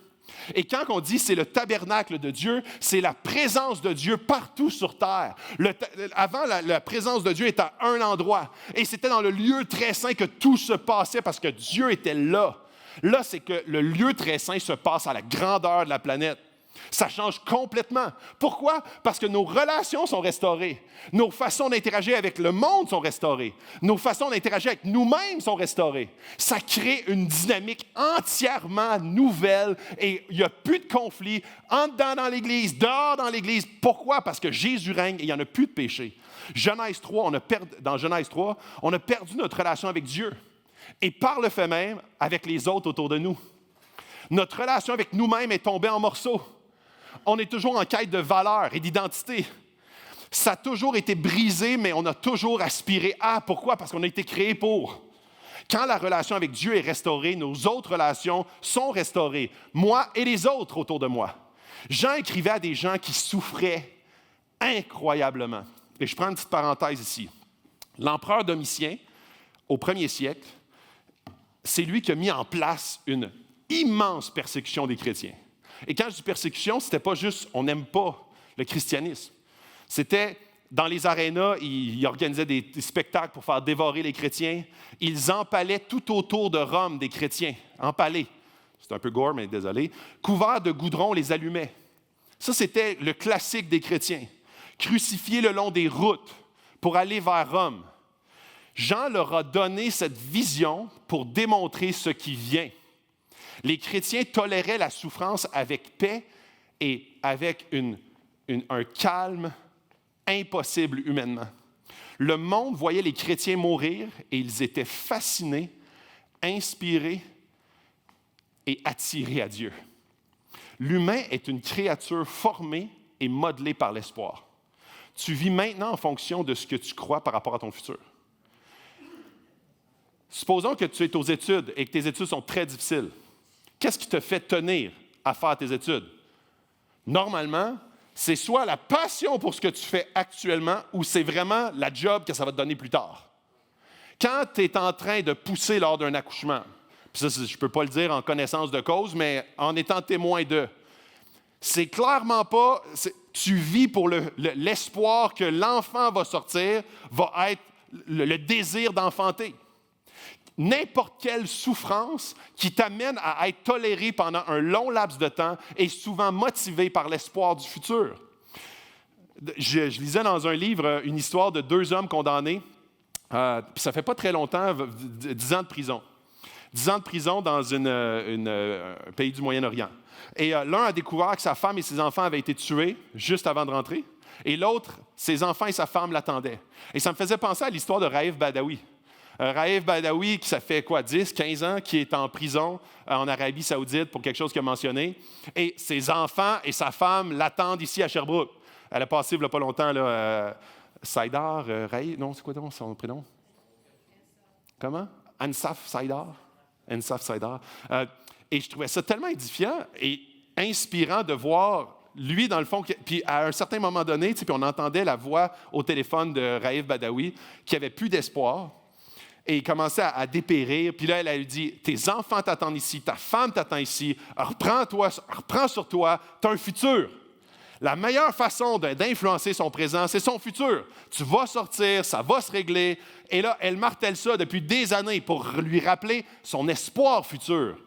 Et quand on dit c'est le tabernacle de Dieu, c'est la présence de Dieu partout sur terre. Avant, la présence de Dieu était à un endroit. Et c'était dans le lieu très saint que tout se passait parce que Dieu était là. Là, c'est que le lieu très saint se passe à la grandeur de la planète. Ça change complètement. Pourquoi? Parce que nos relations sont restaurées. Nos façons d'interagir avec le monde sont restaurées. Nos façons d'interagir avec nous-mêmes sont restaurées. Ça crée une dynamique entièrement nouvelle et il n'y a plus de conflit en dedans dans l'Église, dehors dans l'Église. Pourquoi? Parce que Jésus règne et il n'y en a plus de péché. Dans Genèse 3, on a perdu notre relation avec Dieu et par le fait même avec les autres autour de nous. Notre relation avec nous-mêmes est tombée en morceaux. On est toujours en quête de valeur et d'identité. Ça a toujours été brisé, mais on a toujours aspiré à. Pourquoi? Parce qu'on a été créé pour. Quand la relation avec Dieu est restaurée, nos autres relations sont restaurées. Moi et les autres autour de moi. Jean écrivait à des gens qui souffraient incroyablement. Et je prends une petite parenthèse ici. L'empereur Domitien, au 1er siècle, c'est lui qui a mis en place une immense persécution des chrétiens. Et quand je dis persécution, ce n'était pas juste on n'aime pas le christianisme. C'était dans les arénas, ils organisaient des spectacles pour faire dévorer les chrétiens. Ils empalaient tout autour de Rome des chrétiens, empalés. C'est un peu gore, mais désolé. Couverts de goudron, on les allumait. Ça, c'était le classique des chrétiens. Crucifiés le long des routes pour aller vers Rome. Jean leur a donné cette vision pour démontrer ce qui vient. Les chrétiens toléraient la souffrance avec paix et avec un calme impossible humainement. Le monde voyait les chrétiens mourir et ils étaient fascinés, inspirés et attirés à Dieu. L'humain est une créature formée et modelée par l'espoir. Tu vis maintenant en fonction de ce que tu crois par rapport à ton futur. Supposons que tu es aux études et que tes études sont très difficiles. Qu'est-ce qui te fait tenir à faire tes études? Normalement, c'est soit la passion pour ce que tu fais actuellement ou c'est vraiment la job que ça va te donner plus tard. Quand tu es en train de pousser lors d'un accouchement, puis ça, je ne peux pas le dire en connaissance de cause, mais en étant témoin d'eux, c'est clairement pas... Tu vis pour l'espoir que l'enfant va sortir, va être le désir d'enfanter. N'importe quelle souffrance qui t'amène à être toléré pendant un long laps de temps est souvent motivée par l'espoir du futur. Je lisais dans un livre une histoire de 2 hommes condamnés, puis ça fait pas très longtemps, 10 ans de prison. 10 ans de prison dans un pays du Moyen-Orient. Et l'un a découvert que sa femme et ses enfants avaient été tués juste avant de rentrer, et l'autre, ses enfants et sa femme l'attendaient. Et ça me faisait penser à l'histoire de Raif Badawi. Raif Badawi, qui ça fait 10, 15 ans, qui est en prison en Arabie Saoudite pour quelque chose qu'il a mentionné. Et ses enfants et sa femme l'attendent ici à Sherbrooke. Elle a passé il n'y a pas longtemps, Saïdar, Raif, non, c'est quoi son prénom? Comment? Ansaf Saïdar. Ansaf Saïdar. Et je trouvais ça tellement édifiant et inspirant de voir lui, dans le fond, puis à un certain moment donné, puis on entendait la voix au téléphone de Raif Badawi qui avait plus d'espoir. Et il commençait à dépérir. Puis là, elle a dit, tes enfants t'attendent ici, ta femme t'attend ici, reprends sur toi, tu as un futur. La meilleure façon d'influencer son présent, c'est son futur. Tu vas sortir, ça va se régler. Et là, elle martèle ça depuis des années pour lui rappeler son espoir futur.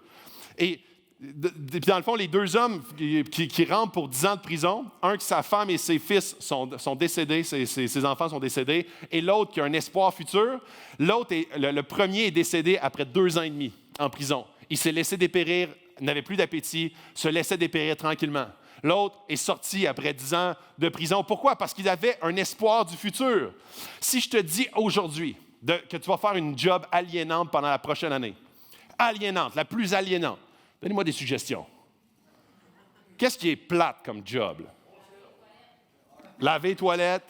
Et Puis dans le fond, les deux hommes qui rentrent pour 10 ans de prison, un que sa femme et ses fils sont décédés, ses enfants sont décédés, et l'autre qui a un espoir futur, le premier est décédé après 2 ans et demi en prison. Il s'est laissé dépérir, n'avait plus d'appétit, se laissait dépérir tranquillement. L'autre est sorti après 10 ans de prison. Pourquoi? Parce qu'il avait un espoir du futur. Si je te dis aujourd'hui que tu vas faire une job aliénante pendant la prochaine année, aliénante, la plus aliénante, donnez-moi des suggestions. Qu'est-ce qui est plate comme job? Laver les toilettes.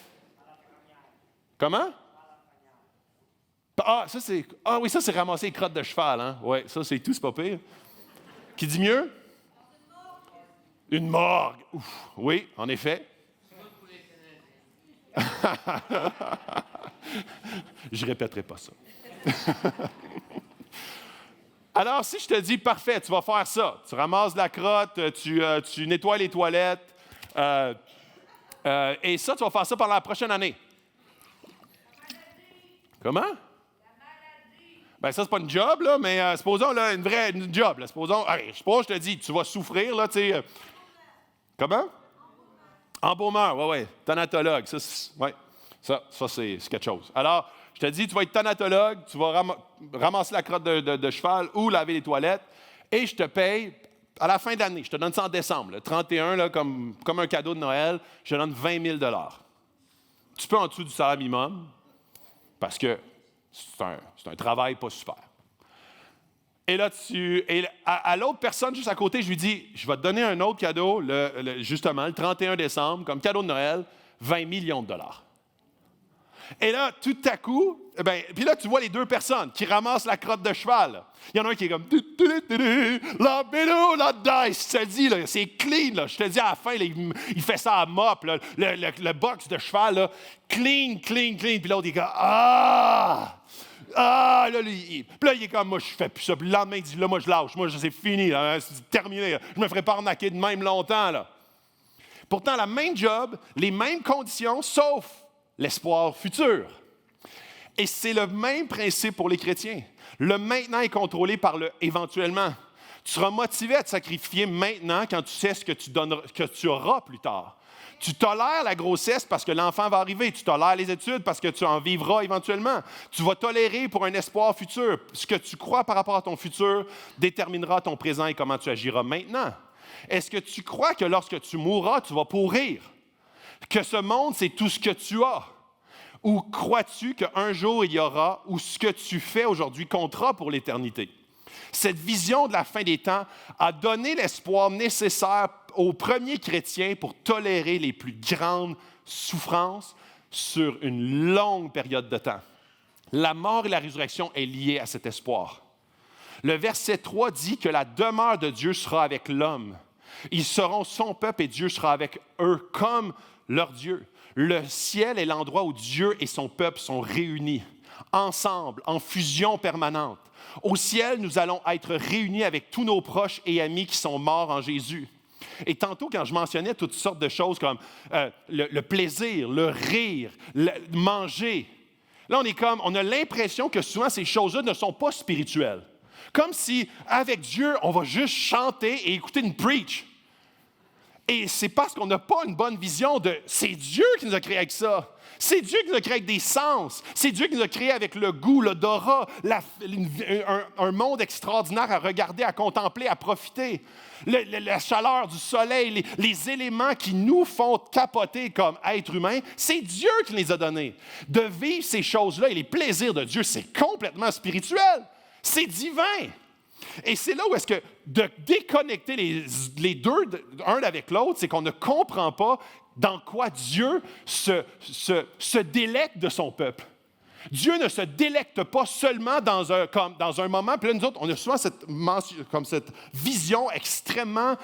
Comment? Ah oui, ça, c'est ramasser les crottes de cheval. Hein? Oui, ça, c'est tout, c'est pas pire. Qui dit mieux? Une morgue. Ouf, oui, en effet. Je répéterai pas ça. Alors, si je te dis, parfait, tu vas faire ça, tu ramasses la crotte, tu nettoies les toilettes, et ça, tu vas faire ça pendant la prochaine année. Comment? Bien, ça, c'est pas une job, là, mais supposons, là, une job. Là, supposons, allez, je te dis, tu vas souffrir, là, tu sais. Comment? Embaumeur, oui. Thanatologue, ça, c'est quelque chose. Alors, je te dis, tu vas être thanatologue, tu vas ramasser la crotte de cheval ou laver les toilettes, et je te paye à la fin de l'année. Je te donne ça en décembre, le 31, là, comme un cadeau de Noël, je te donne 20 000 $. Tu peux en dessous du salaire minimum, parce que c'est un travail pas super. Et là, à l'autre personne juste à côté, je lui dis, je vais te donner un autre cadeau, justement, le 31 décembre, comme cadeau de Noël, 20 millions $. Et là, tout à coup, puis là, tu vois les deux personnes qui ramassent la crotte de cheval. Là. Il y en a un qui est comme la bélo, la dice. Je te dis, là, c'est clean. Là. Je te dis, à la fin, là, il fait ça à mop. Là. Le box de cheval, là, clean. Puis l'autre, il est comme là, puis là, il est comme, moi, je fais plus ça. Puis le lendemain, il dit, là, moi, je lâche. Moi, c'est fini. Là, c'est terminé. Là. Je me ferai pas arnaquer de même longtemps. Là. Pourtant, la même job, les mêmes conditions, sauf l'espoir futur. Et c'est le même principe pour les chrétiens. Le maintenant est contrôlé par le éventuellement. Tu seras motivé à te sacrifier maintenant quand tu sais ce que tu auras plus tard. Tu tolères la grossesse parce que l'enfant va arriver. Tu tolères les études parce que tu en vivras éventuellement. Tu vas tolérer pour un espoir futur. Ce que tu crois par rapport à ton futur déterminera ton présent et comment tu agiras maintenant. Est-ce que tu crois que lorsque tu mourras, tu vas pourrir? Que ce monde, c'est tout ce que tu as? Ou crois-tu qu'un jour il y aura, ou ce que tu fais aujourd'hui comptera pour l'éternité? Cette vision de la fin des temps a donné l'espoir nécessaire aux premiers chrétiens pour tolérer les plus grandes souffrances sur une longue période de temps. La mort et la résurrection est liée à cet espoir. Le verset 3 dit que la demeure de Dieu sera avec l'homme. Ils seront son peuple et Dieu sera avec eux comme leur Dieu. Le ciel est l'endroit où Dieu et son peuple sont réunis, ensemble, en fusion permanente. Au ciel, nous allons être réunis avec tous nos proches et amis qui sont morts en Jésus. Et tantôt, quand je mentionnais toutes sortes de choses comme le plaisir, le rire, manger, là, on a l'impression que souvent ces choses-là ne sont pas spirituelles. Comme si, avec Dieu, on va juste chanter et écouter une preach. Et c'est parce qu'on n'a pas une bonne vision de « c'est Dieu qui nous a créés avec ça ». C'est Dieu qui nous a créés avec des sens. C'est Dieu qui nous a créés avec le goût, l'odorat, un monde extraordinaire à regarder, à contempler, à profiter. La chaleur du soleil, les éléments qui nous font capoter comme êtres humains, c'est Dieu qui les a donnés. De vivre ces choses-là et les plaisirs de Dieu, c'est complètement spirituel. C'est divin. Et c'est là où est-ce que de déconnecter les deux, un avec l'autre, c'est qu'on ne comprend pas dans quoi Dieu se délecte de son peuple. Dieu ne se délecte pas seulement dans un moment, puis là, nous autres, on a souvent cette vision extrêmement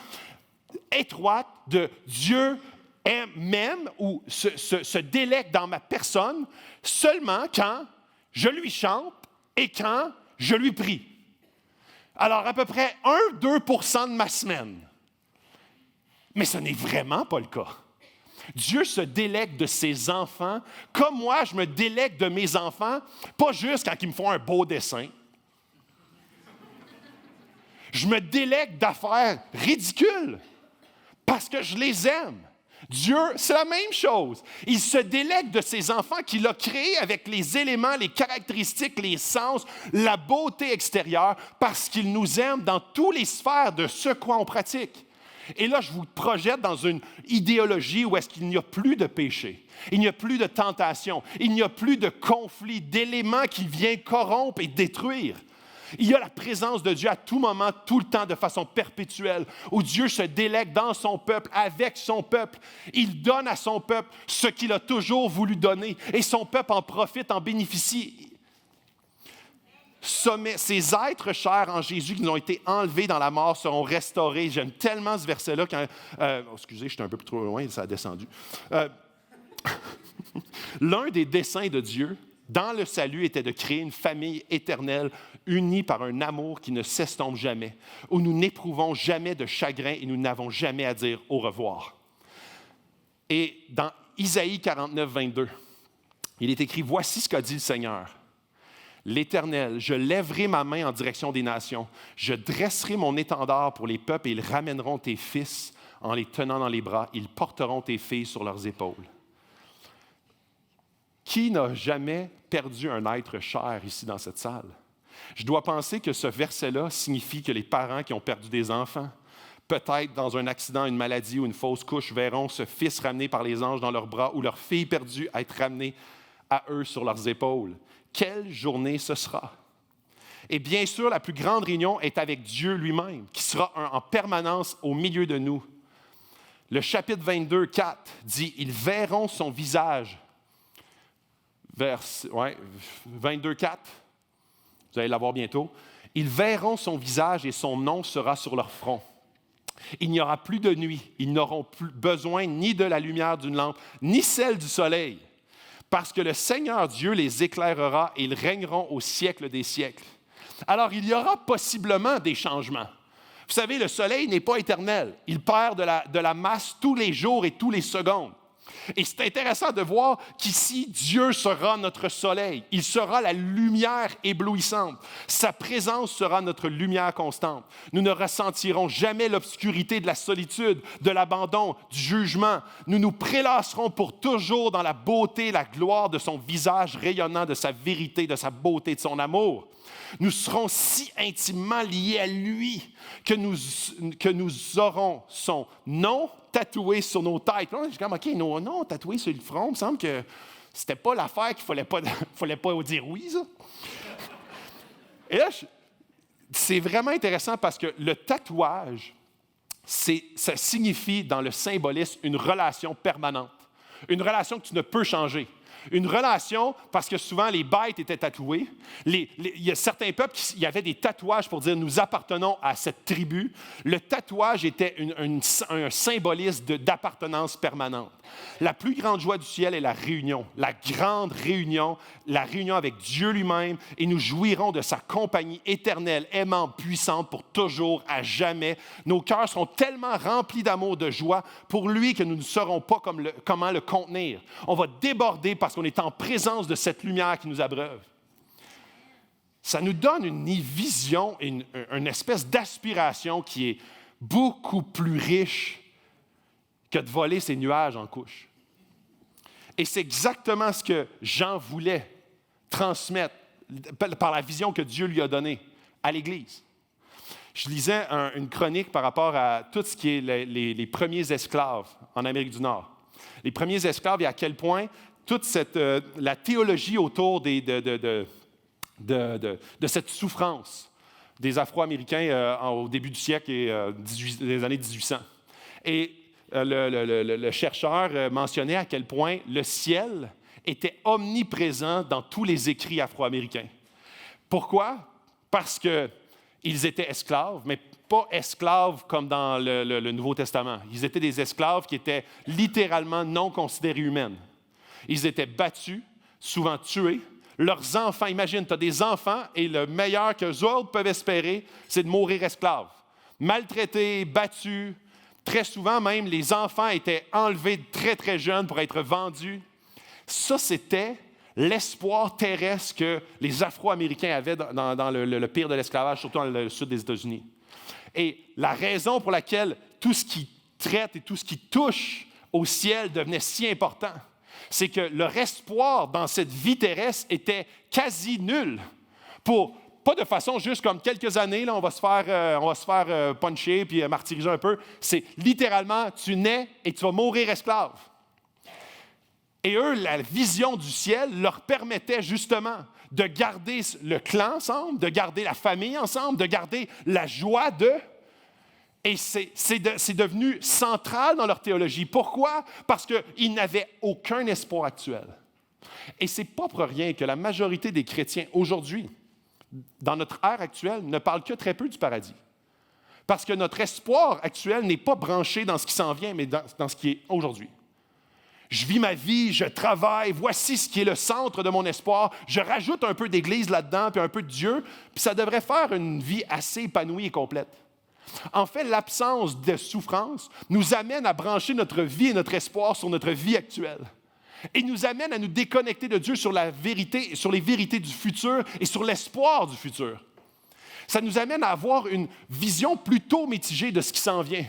étroite de Dieu m'aime ou se délecte dans ma personne seulement quand je lui chante et quand je lui prie. Alors, à peu près 1-2% de ma semaine. Mais ce n'est vraiment pas le cas. Dieu se délecte de ses enfants comme moi, je me délecte de mes enfants, pas juste quand ils me font un beau dessin. Je me délecte d'affaires ridicules parce que je les aime. Dieu, c'est la même chose. Il se délecte de ses enfants qu'il a créés avec les éléments, les caractéristiques, les sens, la beauté extérieure, parce qu'il nous aime dans toutes les sphères de ce qu'on pratique. Et là, je vous projette dans une idéologie où est-ce qu'il n'y a plus de péché, il n'y a plus de tentation, il n'y a plus de conflit, d'éléments qui viennent corrompre et détruire. Il y a la présence de Dieu à tout moment, tout le temps, de façon perpétuelle, où Dieu se délecte dans son peuple, avec son peuple. Il donne à son peuple ce qu'il a toujours voulu donner, et son peuple en profite, en bénéficie. Ces êtres chers en Jésus qui nous ont été enlevés dans la mort seront restaurés. J'aime tellement ce verset-là. Excusez, je suis un peu plus trop loin, ça a descendu. L'un des desseins de Dieu dans le salut était de créer une famille éternelle unie par un amour qui ne s'estompe jamais, où nous n'éprouvons jamais de chagrin et nous n'avons jamais à dire au revoir. Et dans Isaïe 49, 22, il est écrit « Voici ce qu'a dit le Seigneur. L'Éternel, je lèverai ma main en direction des nations, je dresserai mon étendard pour les peuples et ils ramèneront tes fils en les tenant dans les bras, ils porteront tes filles sur leurs épaules. » Qui n'a jamais perdu un être cher ici dans cette salle? Je dois penser que ce verset-là signifie que les parents qui ont perdu des enfants, peut-être dans un accident, une maladie ou une fausse couche, verront ce fils ramené par les anges dans leurs bras ou leur fille perdue être ramenée à eux sur leurs épaules. Quelle journée ce sera? Et bien sûr, la plus grande réunion est avec Dieu lui-même, qui sera en permanence au milieu de nous. Le chapitre 22, 4 dit « Ils verront son visage ». 22, 4, vous allez l'avoir bientôt. « Ils verront son visage et son nom sera sur leur front. Il n'y aura plus de nuit. Ils n'auront plus besoin ni de la lumière d'une lampe, ni celle du soleil. Parce que le Seigneur Dieu les éclairera et ils régneront au siècle des siècles. » Alors, il y aura possiblement des changements. Vous savez, le soleil n'est pas éternel. Il perd de la masse tous les jours et tous les secondes. Et c'est intéressant de voir qu'ici, Dieu sera notre soleil. Il sera la lumière éblouissante. Sa présence sera notre lumière constante. Nous ne ressentirons jamais l'obscurité de la solitude, de l'abandon, du jugement. Nous nous prélasserons pour toujours dans la beauté, la gloire de son visage rayonnant, de sa vérité, de sa beauté, de son amour. Nous serons si intimement liés à lui que nous aurons son nom tatoué sur nos têtes. Je suis comme, OK, nos noms tatoués sur le front, il me semble que c'était pas l'affaire qu'il ne fallait pas dire oui, ça. Et là, c'est vraiment intéressant parce que le tatouage, ça signifie dans le symbolisme une relation permanente, une relation que tu ne peux changer. Une relation, parce que souvent les bêtes étaient tatouées. Il y a certains peuples qui avaient des tatouages pour dire « nous appartenons à cette tribu ». Le tatouage était un symbolisme d'appartenance permanente. La plus grande joie du ciel est la réunion, la grande réunion, la réunion avec Dieu lui-même, et nous jouirons de sa compagnie éternelle, aimante, puissante pour toujours, à jamais. Nos cœurs seront tellement remplis d'amour, de joie pour lui que nous ne saurons pas comment le contenir. On va déborder parce qu'on est en présence de cette lumière qui nous abreuve. Ça nous donne une vision, une espèce d'aspiration qui est beaucoup plus riche que de voler ces nuages en couche. Et c'est exactement ce que Jean voulait transmettre par la vision que Dieu lui a donnée à l'Église. Je lisais une chronique par rapport à tout ce qui est les premiers esclaves en Amérique du Nord. Les premiers esclaves et à quel point toute la théologie autour de cette souffrance des Afro-Américains au début du siècle et des années 1800. Et le chercheur mentionnait à quel point le ciel était omniprésent dans tous les écrits afro-américains. Pourquoi? Parce qu'ils étaient esclaves, mais pas esclaves comme dans le Nouveau Testament. Ils étaient des esclaves qui étaient littéralement non considérés humains. Ils étaient battus, souvent tués. Leurs enfants, imagine, tu as des enfants et le meilleur qu'eux autres peuvent espérer, c'est de mourir esclaves. Maltraités, battus. Très souvent même, les enfants étaient enlevés très, très jeunes pour être vendus. Ça, c'était l'espoir terrestre que les Afro-Américains avaient dans le pire de l'esclavage, surtout dans le sud des États-Unis. Et la raison pour laquelle tout ce qui traite et tout ce qui touche au ciel devenait si important, c'est que leur espoir dans cette vie terrestre était quasi nul. Pas de façon juste comme quelques années, là, on va se faire puncher puis martyriser un peu. C'est littéralement, tu nais et tu vas mourir esclave. Et eux, la vision du ciel leur permettait justement de garder le clan ensemble, de garder la famille ensemble, de garder la joie d'eux. Et c'est devenu central dans leur théologie. Pourquoi? Parce qu'ils n'avaient aucun espoir actuel. Et ce n'est pas pour rien que la majorité des chrétiens aujourd'hui, dans notre ère actuelle, ne parlent que très peu du paradis. Parce que notre espoir actuel n'est pas branché dans ce qui s'en vient, mais dans ce qui est aujourd'hui. Je vis ma vie, je travaille, voici ce qui est le centre de mon espoir. Je rajoute un peu d'Église là-dedans, puis un peu de Dieu, puis ça devrait faire une vie assez épanouie et complète. En fait, l'absence de souffrance nous amène à brancher notre vie et notre espoir sur notre vie actuelle. Et nous amène à nous déconnecter de Dieu sur la vérité, sur les vérités du futur et sur l'espoir du futur. Ça nous amène à avoir une vision plutôt mitigée de ce qui s'en vient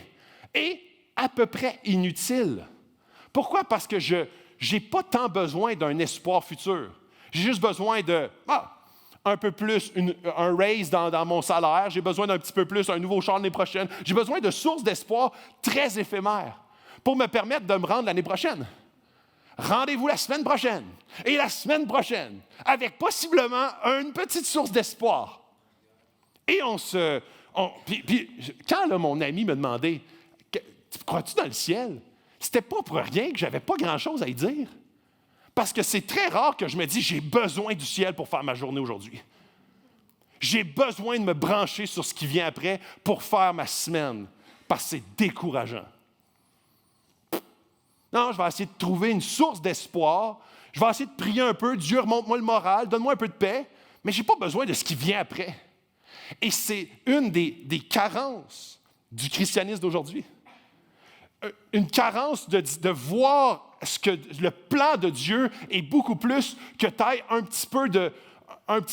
et à peu près inutile. Pourquoi? Parce que je n'ai pas tant besoin d'un espoir futur. J'ai juste besoin de un peu plus, un raise dans mon salaire. J'ai besoin d'un petit peu plus, un nouveau char l'année prochaine. J'ai besoin de sources d'espoir très éphémères pour me permettre de me rendre l'année prochaine. Rendez-vous la semaine prochaine et la semaine prochaine avec possiblement une petite source d'espoir. Et puis, quand là, mon ami me demandait « Crois-tu dans le ciel? » C'était pas pour rien que j'avais pas grand-chose à y dire. Parce que c'est très rare que je me dise « J'ai besoin du ciel pour faire ma journée aujourd'hui. » J'ai besoin de me brancher sur ce qui vient après pour faire ma semaine. Parce que c'est décourageant. Non, je vais essayer de trouver une source d'espoir. Je vais essayer de prier un peu. Dieu, remonte-moi le moral, donne-moi un peu de paix. Mais je n'ai pas besoin de ce qui vient après. Et c'est une des carences du christianisme d'aujourd'hui. Une carence de voir que le plan de Dieu est beaucoup plus que tu ailles un petit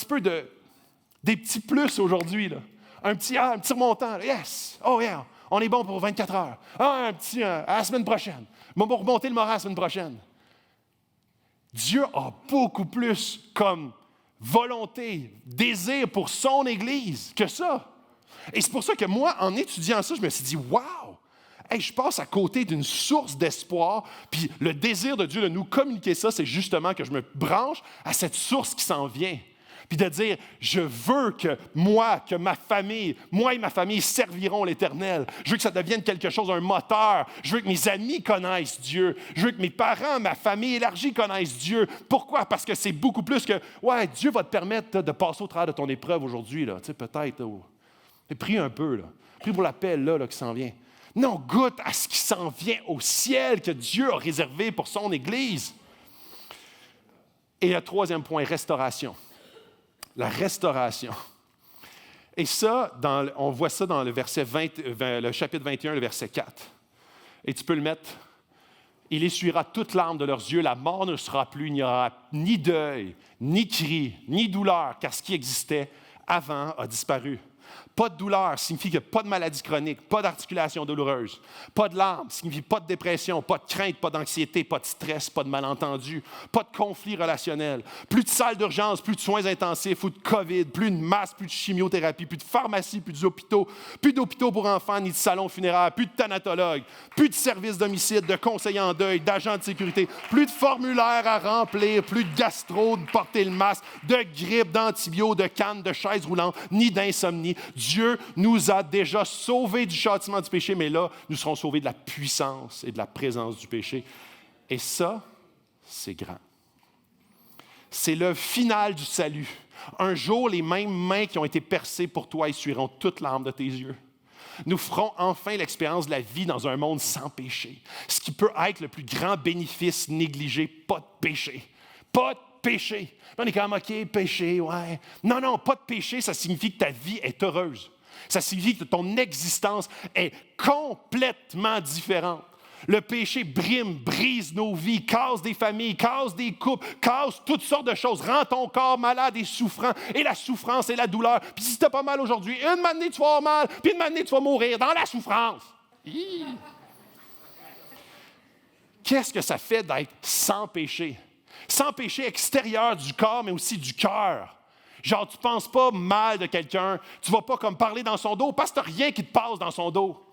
peu des petits plus aujourd'hui. Là. Un petit remontant. Là. Yes! Oh yeah! On est bon pour 24 heures. Un petit à la semaine prochaine. On va remonter le moral la semaine prochaine. Dieu a beaucoup plus comme volonté, désir pour son Église que ça. Et c'est pour ça que moi, en étudiant ça, je me suis dit, wow! Hey, je passe à côté d'une source d'espoir, puis le désir de Dieu de nous communiquer ça, c'est justement que je me branche à cette source qui s'en vient. Puis de dire, je veux que moi et ma famille serviront l'Éternel. Je veux que ça devienne quelque chose, un moteur. Je veux que mes amis connaissent Dieu. Je veux que mes parents, ma famille élargie connaissent Dieu. Pourquoi? Parce que c'est beaucoup plus que, ouais, Dieu va te permettre de passer au travers de ton épreuve aujourd'hui, là. Tu sais, peut-être. Prie un peu, là. Prie pour l'appel, là, qui s'en vient. Non, goûte à ce qui s'en vient au ciel que Dieu a réservé pour son Église. Et le troisième point, restauration. La restauration. Et ça, on voit ça dans le chapitre 21, le verset 4. Et tu peux le mettre. Il essuiera toute larme de leurs yeux, la mort ne sera plus, il n'y aura ni deuil, ni cri, ni douleur, car ce qui existait avant a disparu. Pas de douleur signifie que pas de maladie chronique, pas d'articulation douloureuse. Pas de larmes signifie pas de dépression, pas de crainte, pas d'anxiété, pas de stress, pas de malentendu, pas de conflit relationnel. Plus de salles d'urgence, plus de soins intensifs ou de COVID, plus de masques, plus de chimiothérapie, plus de pharmacie, plus d'hôpitaux pour enfants ni de salons funéraires, plus de thanatologues, plus de services d'homicide, de conseillers en deuil, d'agents de sécurité, plus de formulaires à remplir, plus de gastro, de porter le masque, de grippe, d'antibio, de canne, de chaises roulantes, ni d'insomnie. Dieu nous a déjà sauvés du châtiment du péché, mais là, nous serons sauvés de la puissance et de la présence du péché. Et ça, c'est grand. C'est le final du salut. Un jour, les mêmes mains qui ont été percées pour toi essuieront toute larme de tes yeux. Nous ferons enfin l'expérience de la vie dans un monde sans péché. Ce qui peut être le plus grand bénéfice négligé, pas de péché. Pas de péché. On est comme, OK, péché, ouais. Non, pas de péché, ça signifie que ta vie est heureuse. Ça signifie que ton existence est complètement différente. Le péché brise nos vies, casse des familles, casse des couples, casse toutes sortes de choses, rend ton corps malade et souffrant, et la souffrance et la douleur. Puis si tu n'as pas mal aujourd'hui, une matinée tu vas avoir mal, puis une matinée tu vas mourir dans la souffrance. Qu'est-ce que ça fait d'être sans péché? Sans péché extérieur du corps, mais aussi du cœur. Genre, tu ne penses pas mal de quelqu'un, tu ne vas pas comme parler dans son dos parce que tu n'as rien qui te passe dans son dos.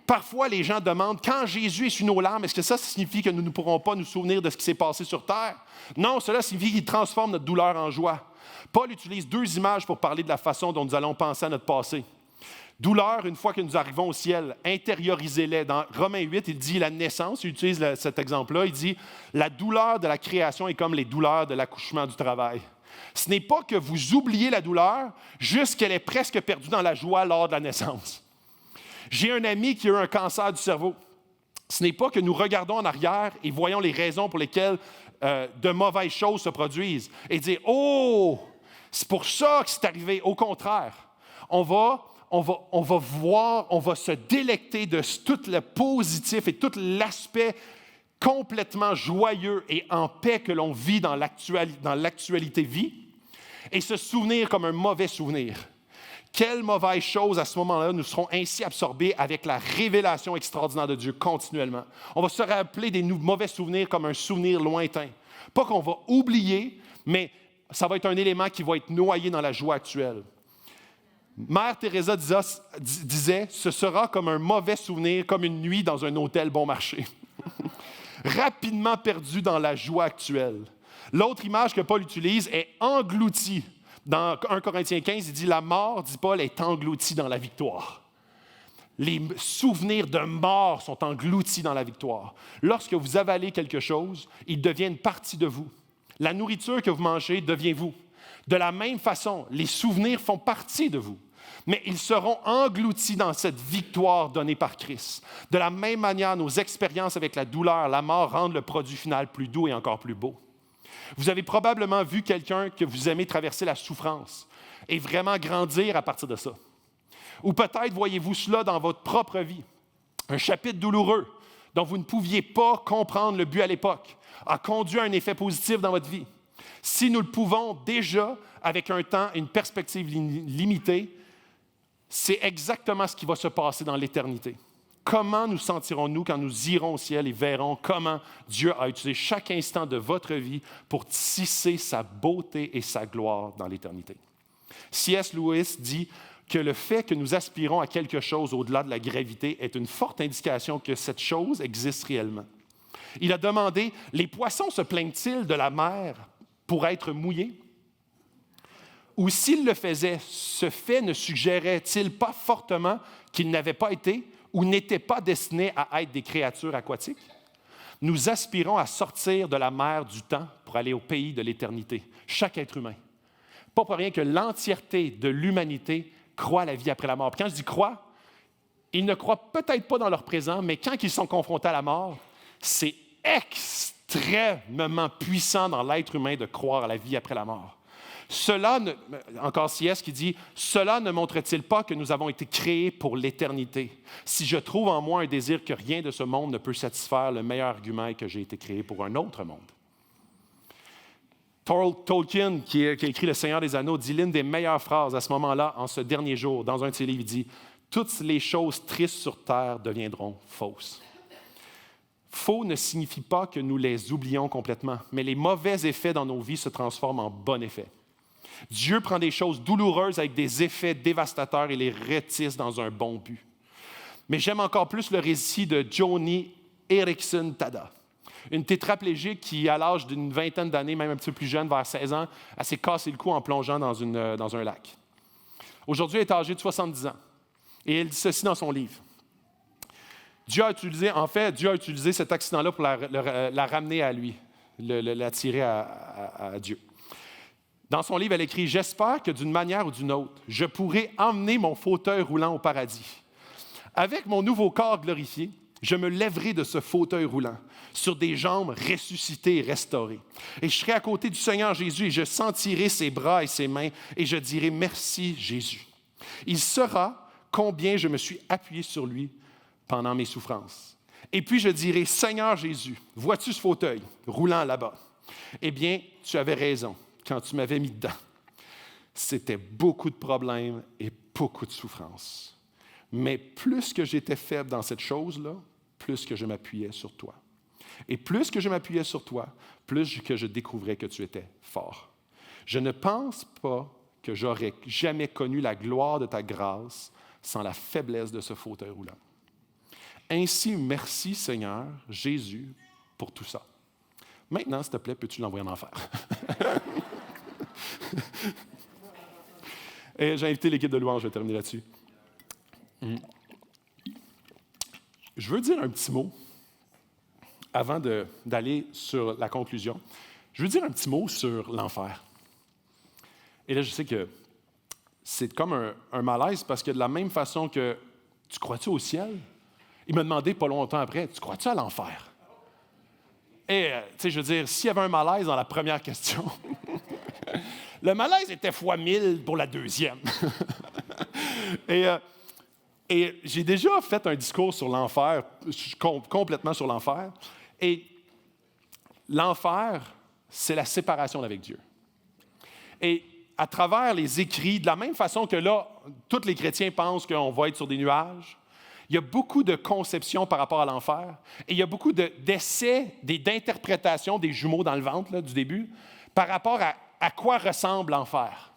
Parfois, les gens demandent, quand Jésus essuie nos larmes, est-ce que ça signifie que nous ne pourrons pas nous souvenir de ce qui s'est passé sur terre? Non, cela signifie qu'il transforme notre douleur en joie. Paul utilise 2 images pour parler de la façon dont nous allons penser à notre passé. Douleur, une fois que nous arrivons au ciel, intériorisez-les. Dans Romains 8, il dit la naissance, il utilise cet exemple-là, il dit « La douleur de la création est comme les douleurs de l'accouchement du travail. » Ce n'est pas que vous oubliez la douleur, juste qu'elle est presque perdue dans la joie lors de la naissance. J'ai un ami qui a eu un cancer du cerveau. Ce n'est pas que nous regardons en arrière et voyons les raisons pour lesquelles de mauvaises choses se produisent et dire « Oh, c'est pour ça que c'est arrivé. » Au contraire, on va voir, on va se délecter de tout le positif et tout l'aspect complètement joyeux et en paix que l'on vit dans l'actualité vie et se souvenir comme un mauvais souvenir. Quelle mauvaise chose à ce moment-là, nous serons ainsi absorbés avec la révélation extraordinaire de Dieu continuellement. On va se rappeler des mauvais souvenirs comme un souvenir lointain. Pas qu'on va oublier, mais ça va être un élément qui va être noyé dans la joie actuelle. Mère Teresa disait « Ce sera comme un mauvais souvenir, comme une nuit dans un hôtel bon marché. » Rapidement perdu dans la joie actuelle. L'autre image que Paul utilise est « englouti ». Dans 1 Corinthiens 15, il dit « La mort, dit Paul, est engloutie dans la victoire. » Les souvenirs de mort sont engloutis dans la victoire. Lorsque vous avalez quelque chose, ils deviennent partie de vous. La nourriture que vous mangez devient vous. De la même façon, les souvenirs font partie de vous, mais ils seront engloutis dans cette victoire donnée par Christ. De la même manière, nos expériences avec la douleur, la mort rendent le produit final plus doux et encore plus beau. Vous avez probablement vu quelqu'un que vous aimez traverser la souffrance et vraiment grandir à partir de ça. Ou peut-être voyez-vous cela dans votre propre vie. Un chapitre douloureux dont vous ne pouviez pas comprendre le but à l'époque a conduit à un effet positif dans votre vie. Si nous le pouvons déjà avec un temps et une perspective limitée, c'est exactement ce qui va se passer dans l'éternité. Comment nous sentirons-nous quand nous irons au ciel et verrons comment Dieu a utilisé chaque instant de votre vie pour tisser sa beauté et sa gloire dans l'éternité? C.S. Lewis dit que le fait que nous aspirons à quelque chose au-delà de la gravité est une forte indication que cette chose existe réellement. Il a demandé « Les poissons se plaignent-ils de la mer pour être mouillés? Ou s'ils le faisaient, ce fait ne suggérait-il pas fortement qu'ils n'avaient pas été ou n'étaient pas destinés à être des créatures aquatiques? Nous aspirons à sortir de la mer du temps pour aller au pays de l'éternité, chaque être humain. Pas pour rien que l'entièreté de l'humanité croit à la vie après la mort. Puis quand je dis croit, ils ne croient peut-être pas dans leur présent, mais quand ils sont confrontés à la mort, c'est extrêmement puissant dans l'être humain de croire à la vie après la mort. Encore C.S. qui dit « Cela ne montre-t-il pas que nous avons été créés pour l'éternité? Si je trouve en moi un désir que rien de ce monde ne peut satisfaire, le meilleur argument est que j'ai été créé pour un autre monde. » Tolkien, qui a écrit Le Seigneur des Anneaux, dit l'une des meilleures phrases à ce moment-là, en ce dernier jour, dans un de ses livres, il dit « Toutes les choses tristes sur terre deviendront fausses. » Faux ne signifie pas que nous les oublions complètement, mais les mauvais effets dans nos vies se transforment en bons effets. Dieu prend des choses douloureuses avec des effets dévastateurs et les retisse dans un bon but. Mais j'aime encore plus le récit de Joni Eareckson Tada, une tétraplégique qui, à l'âge d'une vingtaine d'années, même un petit peu plus jeune, vers 16 ans, elle s'est cassé le cou en plongeant dans un lac. Aujourd'hui, elle est âgée de 70 ans. Et elle dit ceci dans son livre. Dieu a utilisé cet accident-là pour la ramener à lui, l'attirer à Dieu. Dans son livre, elle écrit « J'espère que d'une manière ou d'une autre, je pourrai emmener mon fauteuil roulant au paradis. Avec mon nouveau corps glorifié, je me lèverai de ce fauteuil roulant sur des jambes ressuscitées et restaurées. Et je serai à côté du Seigneur Jésus et je sentirai ses bras et ses mains et je dirai « Merci Jésus ». Il saura combien je me suis appuyé sur lui pendant mes souffrances. Et puis je dirai, Seigneur Jésus, vois-tu ce fauteuil roulant là-bas? Eh bien, tu avais raison quand tu m'avais mis dedans. C'était beaucoup de problèmes et beaucoup de souffrances. Mais plus que j'étais faible dans cette chose-là, plus que je m'appuyais sur toi. Et plus que je m'appuyais sur toi, plus que je découvrais que tu étais fort. Je ne pense pas que j'aurais jamais connu la gloire de ta grâce sans la faiblesse de ce fauteuil roulant. Ainsi, merci Seigneur Jésus pour tout ça. Maintenant, s'il te plaît, peux-tu l'envoyer en enfer? Et j'ai invité l'équipe de louange, je vais terminer là-dessus. Je veux dire un petit mot avant d'aller sur la conclusion. Je veux dire un petit mot sur l'enfer. Et là, je sais que c'est comme un malaise parce que de la même façon que tu crois-tu au ciel? Il m'a demandé pas longtemps après, tu crois-tu à l'enfer? Et, tu sais, je veux dire, s'il y avait un malaise dans la première question, le malaise était fois 1000 pour la deuxième. Et j'ai déjà fait un discours sur l'enfer, complètement sur l'enfer. Et l'enfer, c'est la séparation avec Dieu. Et à travers les écrits, de la même façon que là, tous les chrétiens pensent qu'on va être sur des nuages, il y a beaucoup de conceptions par rapport à l'enfer et il y a beaucoup d'essais, d'interprétations des jumeaux dans le ventre là, du début par rapport à quoi ressemble l'enfer.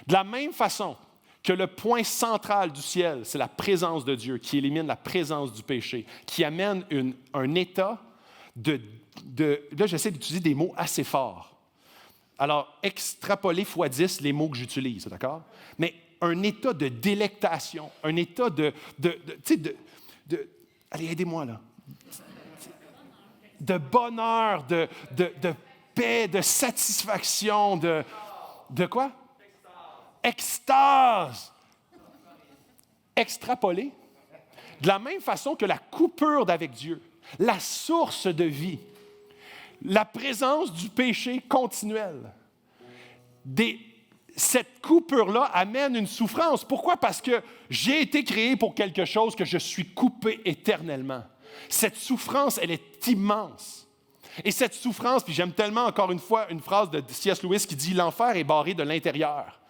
De la même façon que le point central du ciel, c'est la présence de Dieu qui élimine la présence du péché, qui amène un état là, j'essaie d'utiliser des mots assez forts. Alors, extrapoler x 10 les mots que j'utilise, d'accord? Mais un état de délectation, un état allez, aidez-moi là. De bonheur, de paix, de satisfaction, de quoi? Extase. Extrapoler. De la même façon que la coupure d'avec Dieu, la source de vie, la présence du péché continuel. Cette coupure-là amène une souffrance. Pourquoi? Parce que j'ai été créé pour quelque chose que je suis coupé éternellement. Cette souffrance, elle est immense. Et cette souffrance, puis j'aime tellement encore une fois une phrase de C.S. Lewis qui dit « L'enfer est barré de l'intérieur ».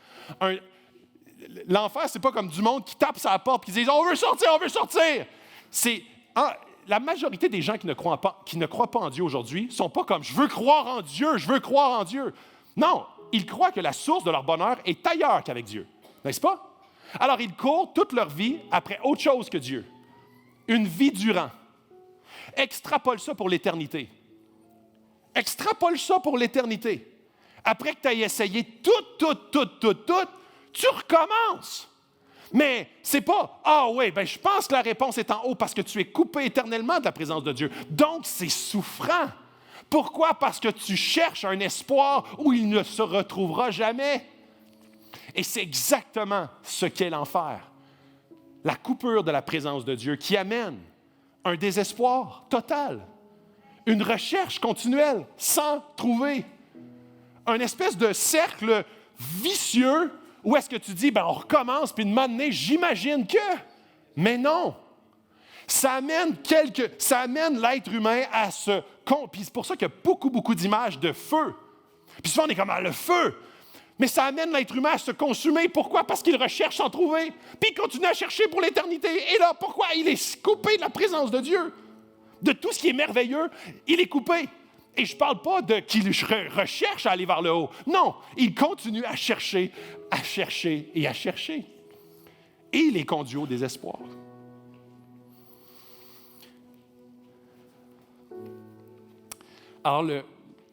L'enfer, c'est pas comme du monde qui tape sa porte et qui dit « On veut sortir, on veut sortir ». La majorité des gens qui ne croient pas en Dieu aujourd'hui ne sont pas comme « Je veux croire en Dieu, je veux croire en Dieu ». Non, ils croient que la source de leur bonheur est ailleurs qu'avec Dieu. N'est-ce pas? Alors, ils courent toute leur vie après autre chose que Dieu. Une vie durant. Extrapole ça pour l'éternité. Extrapole ça pour l'éternité. Après que tu aies essayé tout, tu recommences. Mais c'est pas « Ah oui, ben je pense que la réponse est en haut parce que tu es coupé éternellement de la présence de Dieu. Donc, c'est souffrant. » Pourquoi? Parce que tu cherches un espoir où il ne se retrouvera jamais. Et c'est exactement ce qu'est l'enfer. La coupure de la présence de Dieu qui amène un désespoir total, une recherche continuelle sans trouver, un espèce de cercle vicieux où est-ce que tu dis, ben on recommence, puis de m'amener, j'imagine que, mais non. Ça amène l'être humain à se... Puis c'est pour ça qu'il y a beaucoup d'images de feu. Puis souvent, on est comme, le feu! Mais ça amène l'être humain à se consumer. Pourquoi? Parce qu'il recherche sans trouver. Puis il continue à chercher pour l'éternité. Et là, pourquoi? Il est coupé de la présence de Dieu. De tout ce qui est merveilleux, il est coupé. Et je ne parle pas qu'il recherche à aller vers le haut. Non, il continue à chercher et à chercher. Et il est conduit au désespoir. Alors, de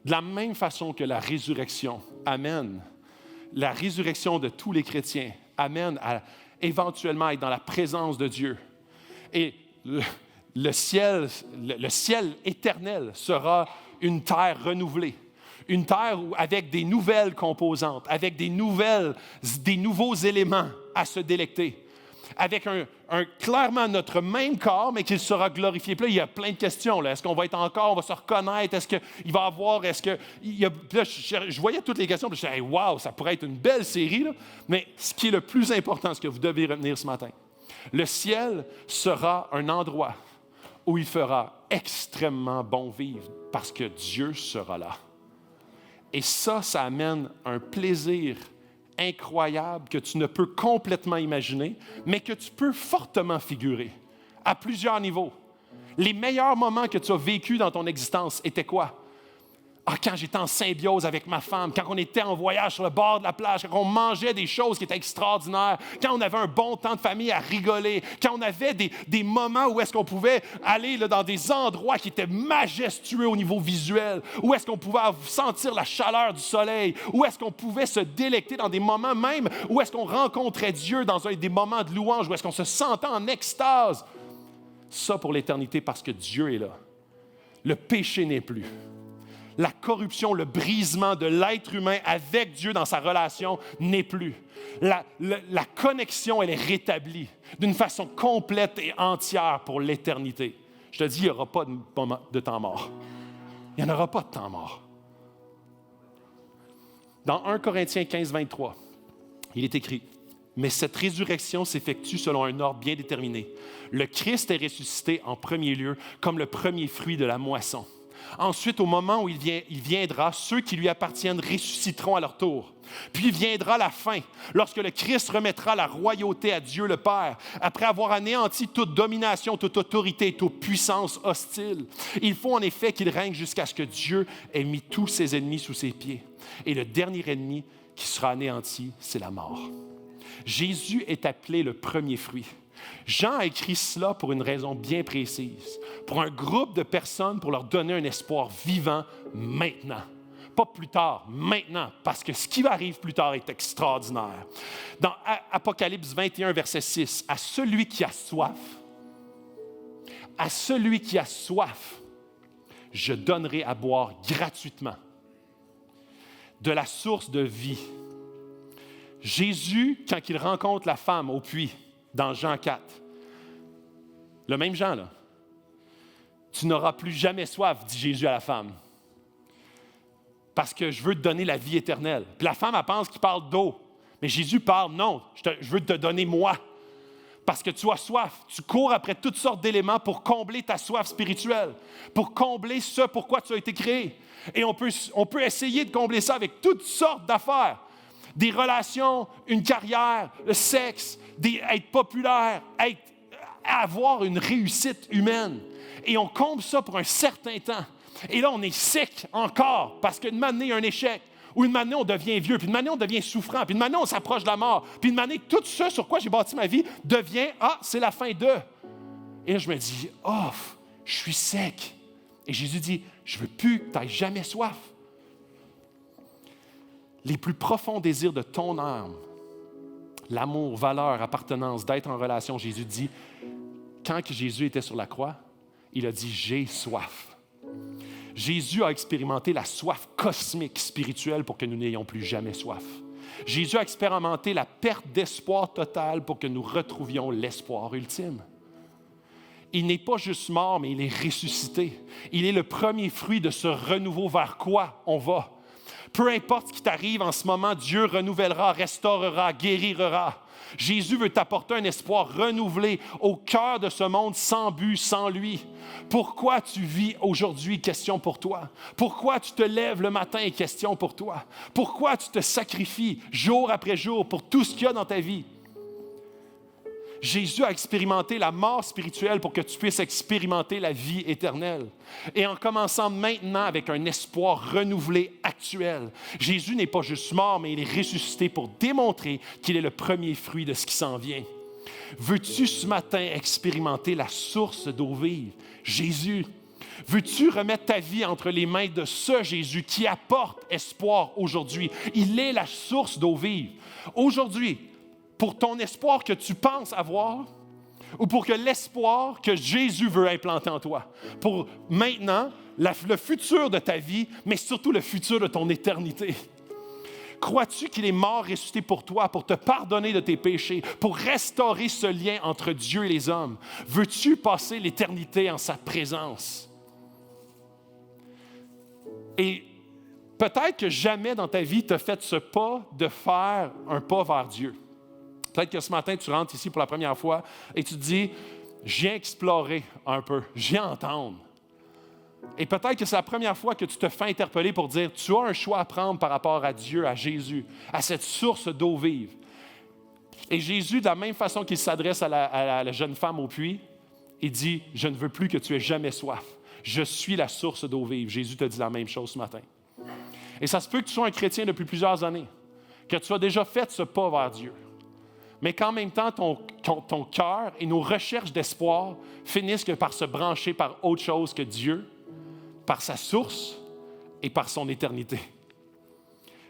la même façon que la résurrection amène, la résurrection de tous les chrétiens amène à éventuellement être dans la présence de Dieu. Et le ciel éternel sera une terre renouvelée, une terre avec des nouvelles composantes, avec des nouveaux éléments à se délecter, avec clairement notre même corps, mais qu'il sera glorifié. Puis là, il y a plein de questions. Là. Est-ce qu'on va être encore, on va se reconnaître? Est-ce qu'il va y avoir, Puis là, je voyais toutes les questions, puis je me disais, wow, ça pourrait être une belle série. Là. Mais ce qui est le plus important, ce que vous devez retenir ce matin, le ciel sera un endroit où il fera extrêmement bon vivre parce que Dieu sera là. Et ça amène un plaisir incroyable que tu ne peux complètement imaginer, mais que tu peux fortement figurer à plusieurs niveaux. Les meilleurs moments que tu as vécus dans ton existence étaient quoi? Quand j'étais en symbiose avec ma femme, quand on était en voyage sur le bord de la plage, quand on mangeait des choses qui étaient extraordinaires, quand on avait un bon temps de famille à rigoler, quand on avait des moments où est-ce qu'on pouvait aller là, dans des endroits qui étaient majestueux au niveau visuel, où est-ce qu'on pouvait sentir la chaleur du soleil, où est-ce qu'on pouvait se délecter dans des moments même où est-ce qu'on rencontrait Dieu dans des moments de louange, où est-ce qu'on se sentait en extase. Ça pour l'éternité parce que Dieu est là. Le péché n'est plus. La corruption, le brisement de l'être humain avec Dieu dans sa relation n'est plus. La connexion, elle est rétablie d'une façon complète et entière pour l'éternité. Je te dis, il n'y aura pas de temps mort. Il n'y en aura pas de temps mort. Dans 1 Corinthiens 15, 23, il est écrit, « Mais cette résurrection s'effectue selon un ordre bien déterminé. Le Christ est ressuscité en premier lieu comme le premier fruit de la moisson. Ensuite, au moment où il viendra, ceux qui lui appartiennent ressusciteront à leur tour. Puis viendra la fin, lorsque le Christ remettra la royauté à Dieu le Père, après avoir anéanti toute domination, toute autorité, toute puissance hostile. Il faut en effet qu'il règne jusqu'à ce que Dieu ait mis tous ses ennemis sous ses pieds. Et le dernier ennemi qui sera anéanti, c'est la mort. » Jésus est appelé le premier fruit. Jean a écrit cela pour une raison bien précise, pour un groupe de personnes, pour leur donner un espoir vivant maintenant. Pas plus tard, maintenant, parce que ce qui va arriver plus tard est extraordinaire. Dans Apocalypse 21, verset 6, « À celui qui a soif, je donnerai à boire gratuitement de la source de vie. » Jésus, quand il rencontre la femme au puits, dans Jean 4, le même Jean, là, « Tu n'auras plus jamais soif, dit Jésus à la femme, parce que je veux te donner la vie éternelle. » Puis la femme, elle pense qu'il parle d'eau, mais Jésus parle, « Non, je veux te donner moi, parce que tu as soif. Tu cours après toutes sortes d'éléments pour combler ta soif spirituelle, pour combler ce pourquoi tu as été créé. » Et on peut essayer de combler ça avec toutes sortes d'affaires. Des relations, une carrière, le sexe, être populaire, avoir une réussite humaine. Et on comble ça pour un certain temps. Et là, on est sec encore parce qu'une année, il y a un échec. Ou une année, on devient vieux. Puis une année, on devient souffrant. Puis une année, on s'approche de la mort. Puis une année, tout ça sur quoi j'ai bâti ma vie devient « c'est la fin de. » Et là, je me dis « je suis sec. » Et Jésus dit « Je ne veux plus que tu n'aies jamais soif. » Les plus profonds désirs de ton âme, l'amour, valeur, appartenance, d'être en relation, Jésus dit, quand Jésus était sur la croix, il a dit « J'ai soif ». Jésus a expérimenté la soif cosmique spirituelle pour que nous n'ayons plus jamais soif. Jésus a expérimenté la perte d'espoir total pour que nous retrouvions l'espoir ultime. Il n'est pas juste mort, mais il est ressuscité. Il est le premier fruit de ce renouveau vers quoi on va. Peu importe ce qui t'arrive en ce moment, Dieu renouvellera, restaurera, guérira. Jésus veut t'apporter un espoir renouvelé au cœur de ce monde sans but, sans lui. Pourquoi tu vis aujourd'hui? Question pour toi. Pourquoi tu te lèves le matin? Question pour toi. Pourquoi tu te sacrifies jour après jour pour tout ce qu'il y a dans ta vie? Jésus a expérimenté la mort spirituelle pour que tu puisses expérimenter la vie éternelle. Et en commençant maintenant avec un espoir renouvelé actuel, Jésus n'est pas juste mort, mais il est ressuscité pour démontrer qu'il est le premier fruit de ce qui s'en vient. Veux-tu ce matin expérimenter la source d'eau vive? Jésus. Veux-tu remettre ta vie entre les mains de ce Jésus qui apporte espoir aujourd'hui? Il est la source d'eau vive. Aujourd'hui, pour ton espoir que tu penses avoir ou pour que l'espoir que Jésus veut implanter en toi. Pour maintenant, le futur de ta vie, mais surtout le futur de ton éternité. Crois-tu qu'il est mort, ressuscité pour toi, pour te pardonner de tes péchés, pour restaurer ce lien entre Dieu et les hommes? Veux-tu passer l'éternité en sa présence? Et peut-être que jamais dans ta vie tu as fait ce pas de faire un pas vers Dieu. Peut-être que ce matin, tu rentres ici pour la première fois et tu te dis, je viens explorer un peu, je viens entendre. Et peut-être que c'est la première fois que tu te fais interpeller pour dire, tu as un choix à prendre par rapport à Dieu, à Jésus, à cette source d'eau vive. Et Jésus, de la même façon qu'il s'adresse à la jeune femme au puits, il dit, je ne veux plus que tu aies jamais soif. Je suis la source d'eau vive. Jésus te dit la même chose ce matin. Et ça se peut que tu sois un chrétien depuis plusieurs années, que tu as déjà fait ce pas vers Dieu. Mais qu'en même temps, ton cœur et nos recherches d'espoir finissent par se brancher par autre chose que Dieu, par sa source et par son éternité.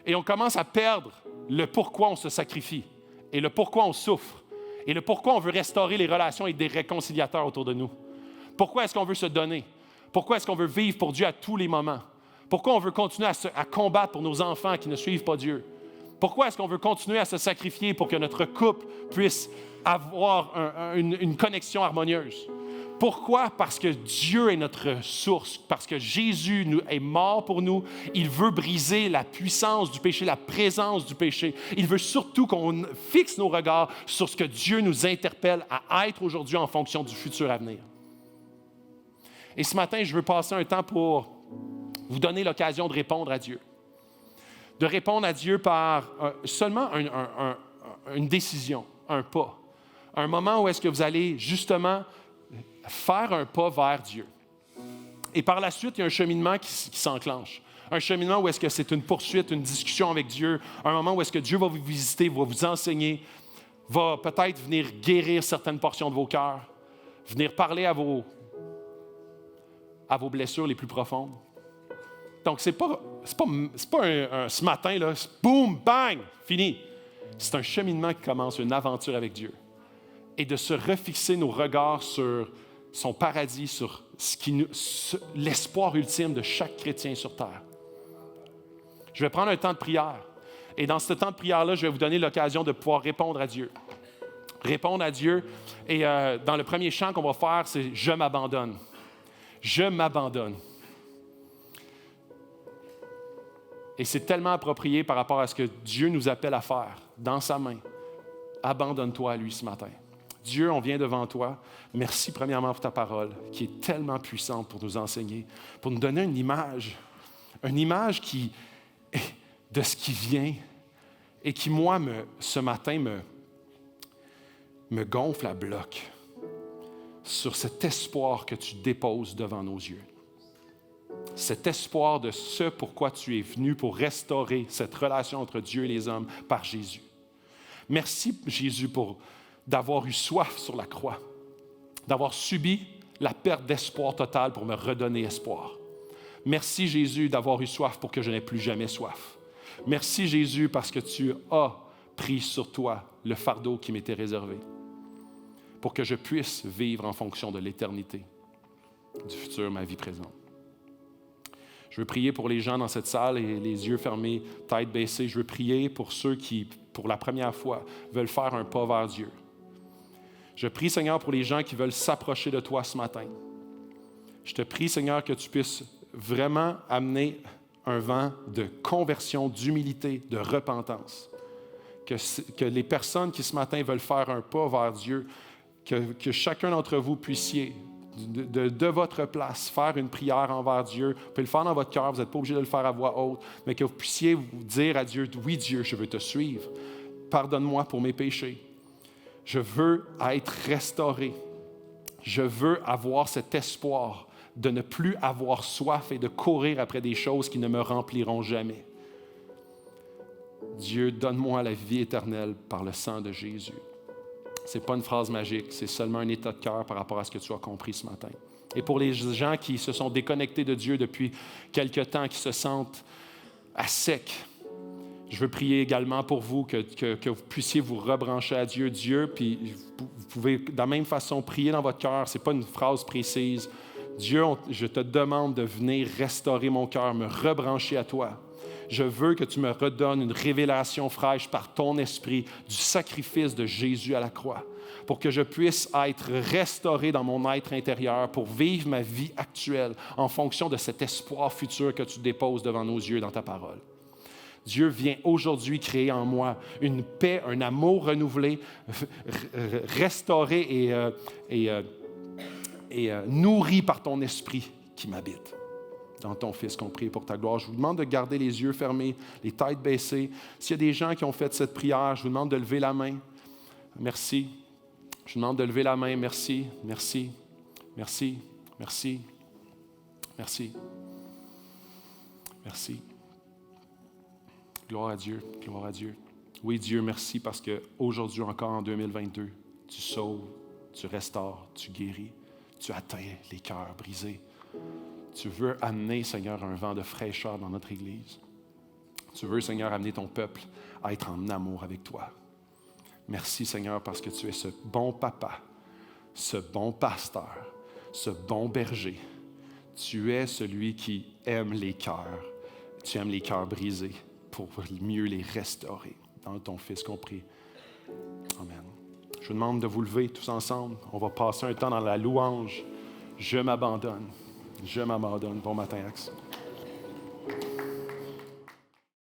Et on commence à perdre le pourquoi on se sacrifie et le pourquoi on souffre et le pourquoi on veut restaurer les relations avec des réconciliateurs autour de nous. Pourquoi est-ce qu'on veut se donner? Pourquoi est-ce qu'on veut vivre pour Dieu à tous les moments? Pourquoi on veut continuer à combattre pour nos enfants qui ne suivent pas Dieu? Pourquoi est-ce qu'on veut continuer à se sacrifier pour que notre couple puisse avoir une connexion harmonieuse? Pourquoi? Parce que Dieu est notre source, parce que Jésus est mort pour nous. Il veut briser la puissance du péché, la présence du péché. Il veut surtout qu'on fixe nos regards sur ce que Dieu nous interpelle à être aujourd'hui en fonction du futur à venir. Et ce matin, je veux passer un temps pour vous donner l'occasion de répondre à Dieu. De répondre à Dieu par seulement une décision, un pas. Un moment où est-ce que vous allez justement faire un pas vers Dieu. Et par la suite, il y a un cheminement qui s'enclenche. Un cheminement où est-ce que c'est une poursuite, une discussion avec Dieu, un moment où est-ce que Dieu va vous visiter, va vous enseigner, va peut-être venir guérir certaines portions de vos cœurs, venir parler à vos blessures les plus profondes. Donc, c'est pas ce matin, là, boum, bang, fini. C'est un cheminement qui commence, une aventure avec Dieu. Et de se refixer nos regards sur son paradis, sur l'espoir ultime de chaque chrétien sur terre. Je vais prendre un temps de prière. Et dans ce temps de prière-là, je vais vous donner l'occasion de pouvoir répondre à Dieu. Répondre à Dieu. Et dans le premier chant qu'on va faire, c'est « Je m'abandonne ». Je m'abandonne. Et c'est tellement approprié par rapport à ce que Dieu nous appelle à faire dans sa main. Abandonne-toi à lui ce matin. Dieu, on vient devant toi. Merci premièrement pour ta parole qui est tellement puissante pour nous enseigner, pour nous donner une image de ce qui vient et qui, moi, ce matin, me gonfle à bloc sur cet espoir que tu déposes devant nos yeux. Cet espoir de ce pourquoi tu es venu pour restaurer cette relation entre Dieu et les hommes par Jésus. Merci, Jésus, d'avoir eu soif sur la croix, d'avoir subi la perte d'espoir totale pour me redonner espoir. Merci, Jésus, d'avoir eu soif pour que je n'ai plus jamais soif. Merci, Jésus, parce que tu as pris sur toi le fardeau qui m'était réservé pour que je puisse vivre en fonction de l'éternité, du futur, ma vie présente. Je veux prier pour les gens dans cette salle et les yeux fermés, tête baissée. Je veux prier pour ceux qui, pour la première fois, veulent faire un pas vers Dieu. Je prie, Seigneur, pour les gens qui veulent s'approcher de toi ce matin. Je te prie, Seigneur, que tu puisses vraiment amener un vent de conversion, d'humilité, de repentance. Que les personnes qui ce matin veulent faire un pas vers Dieu, que chacun d'entre vous puissiez, de votre place, faire une prière envers Dieu. Vous pouvez le faire dans votre cœur, vous n'êtes pas obligé de le faire à voix haute, mais que vous puissiez vous dire à Dieu, oui Dieu, je veux te suivre. Pardonne-moi pour mes péchés. Je veux être restauré. Je veux avoir cet espoir de ne plus avoir soif et de courir après des choses qui ne me rempliront jamais. Dieu, donne-moi la vie éternelle par le sang de Jésus. Ce n'est pas une phrase magique, c'est seulement un état de cœur par rapport à ce que tu as compris ce matin. Et pour les gens qui se sont déconnectés de Dieu depuis quelque temps, qui se sentent à sec, je veux prier également pour vous que vous puissiez vous rebrancher à Dieu. Dieu, puis vous pouvez de la même façon prier dans votre cœur. Ce n'est pas une phrase précise. Dieu, je te demande de venir restaurer mon cœur, me rebrancher à toi. Je veux que tu me redonnes une révélation fraîche par ton esprit du sacrifice de Jésus à la croix, pour que je puisse être restauré dans mon être intérieur, pour vivre ma vie actuelle en fonction de cet espoir futur que tu déposes devant nos yeux dans ta parole. Dieu vient aujourd'hui créer en moi une paix, un amour renouvelé, restauré et et nourri par ton esprit qui m'habite. Dans ton Fils qu'on prie pour ta gloire. Je vous demande de garder les yeux fermés, les têtes baissées. S'il y a des gens qui ont fait cette prière, je vous demande de lever la main. Merci. Je vous demande de lever la main. Merci, merci, merci, merci, merci, merci. Gloire à Dieu, gloire à Dieu. Oui, Dieu, merci parce qu'aujourd'hui encore, en 2022, tu sauves, tu restaures, tu guéris, tu atteins les cœurs brisés. Tu veux amener, Seigneur, un vent de fraîcheur dans notre Église. Tu veux, Seigneur, amener ton peuple à être en amour avec toi. Merci, Seigneur, parce que tu es ce bon papa, ce bon pasteur, ce bon berger. Tu es celui qui aime les cœurs. Tu aimes les cœurs brisés pour mieux les restaurer. Dans ton Fils qu'on prie. Amen. Je vous demande de vous lever tous ensemble. On va passer un temps dans la louange. Je m'abandonne. Je m'abandonne. Bon matin, Axe.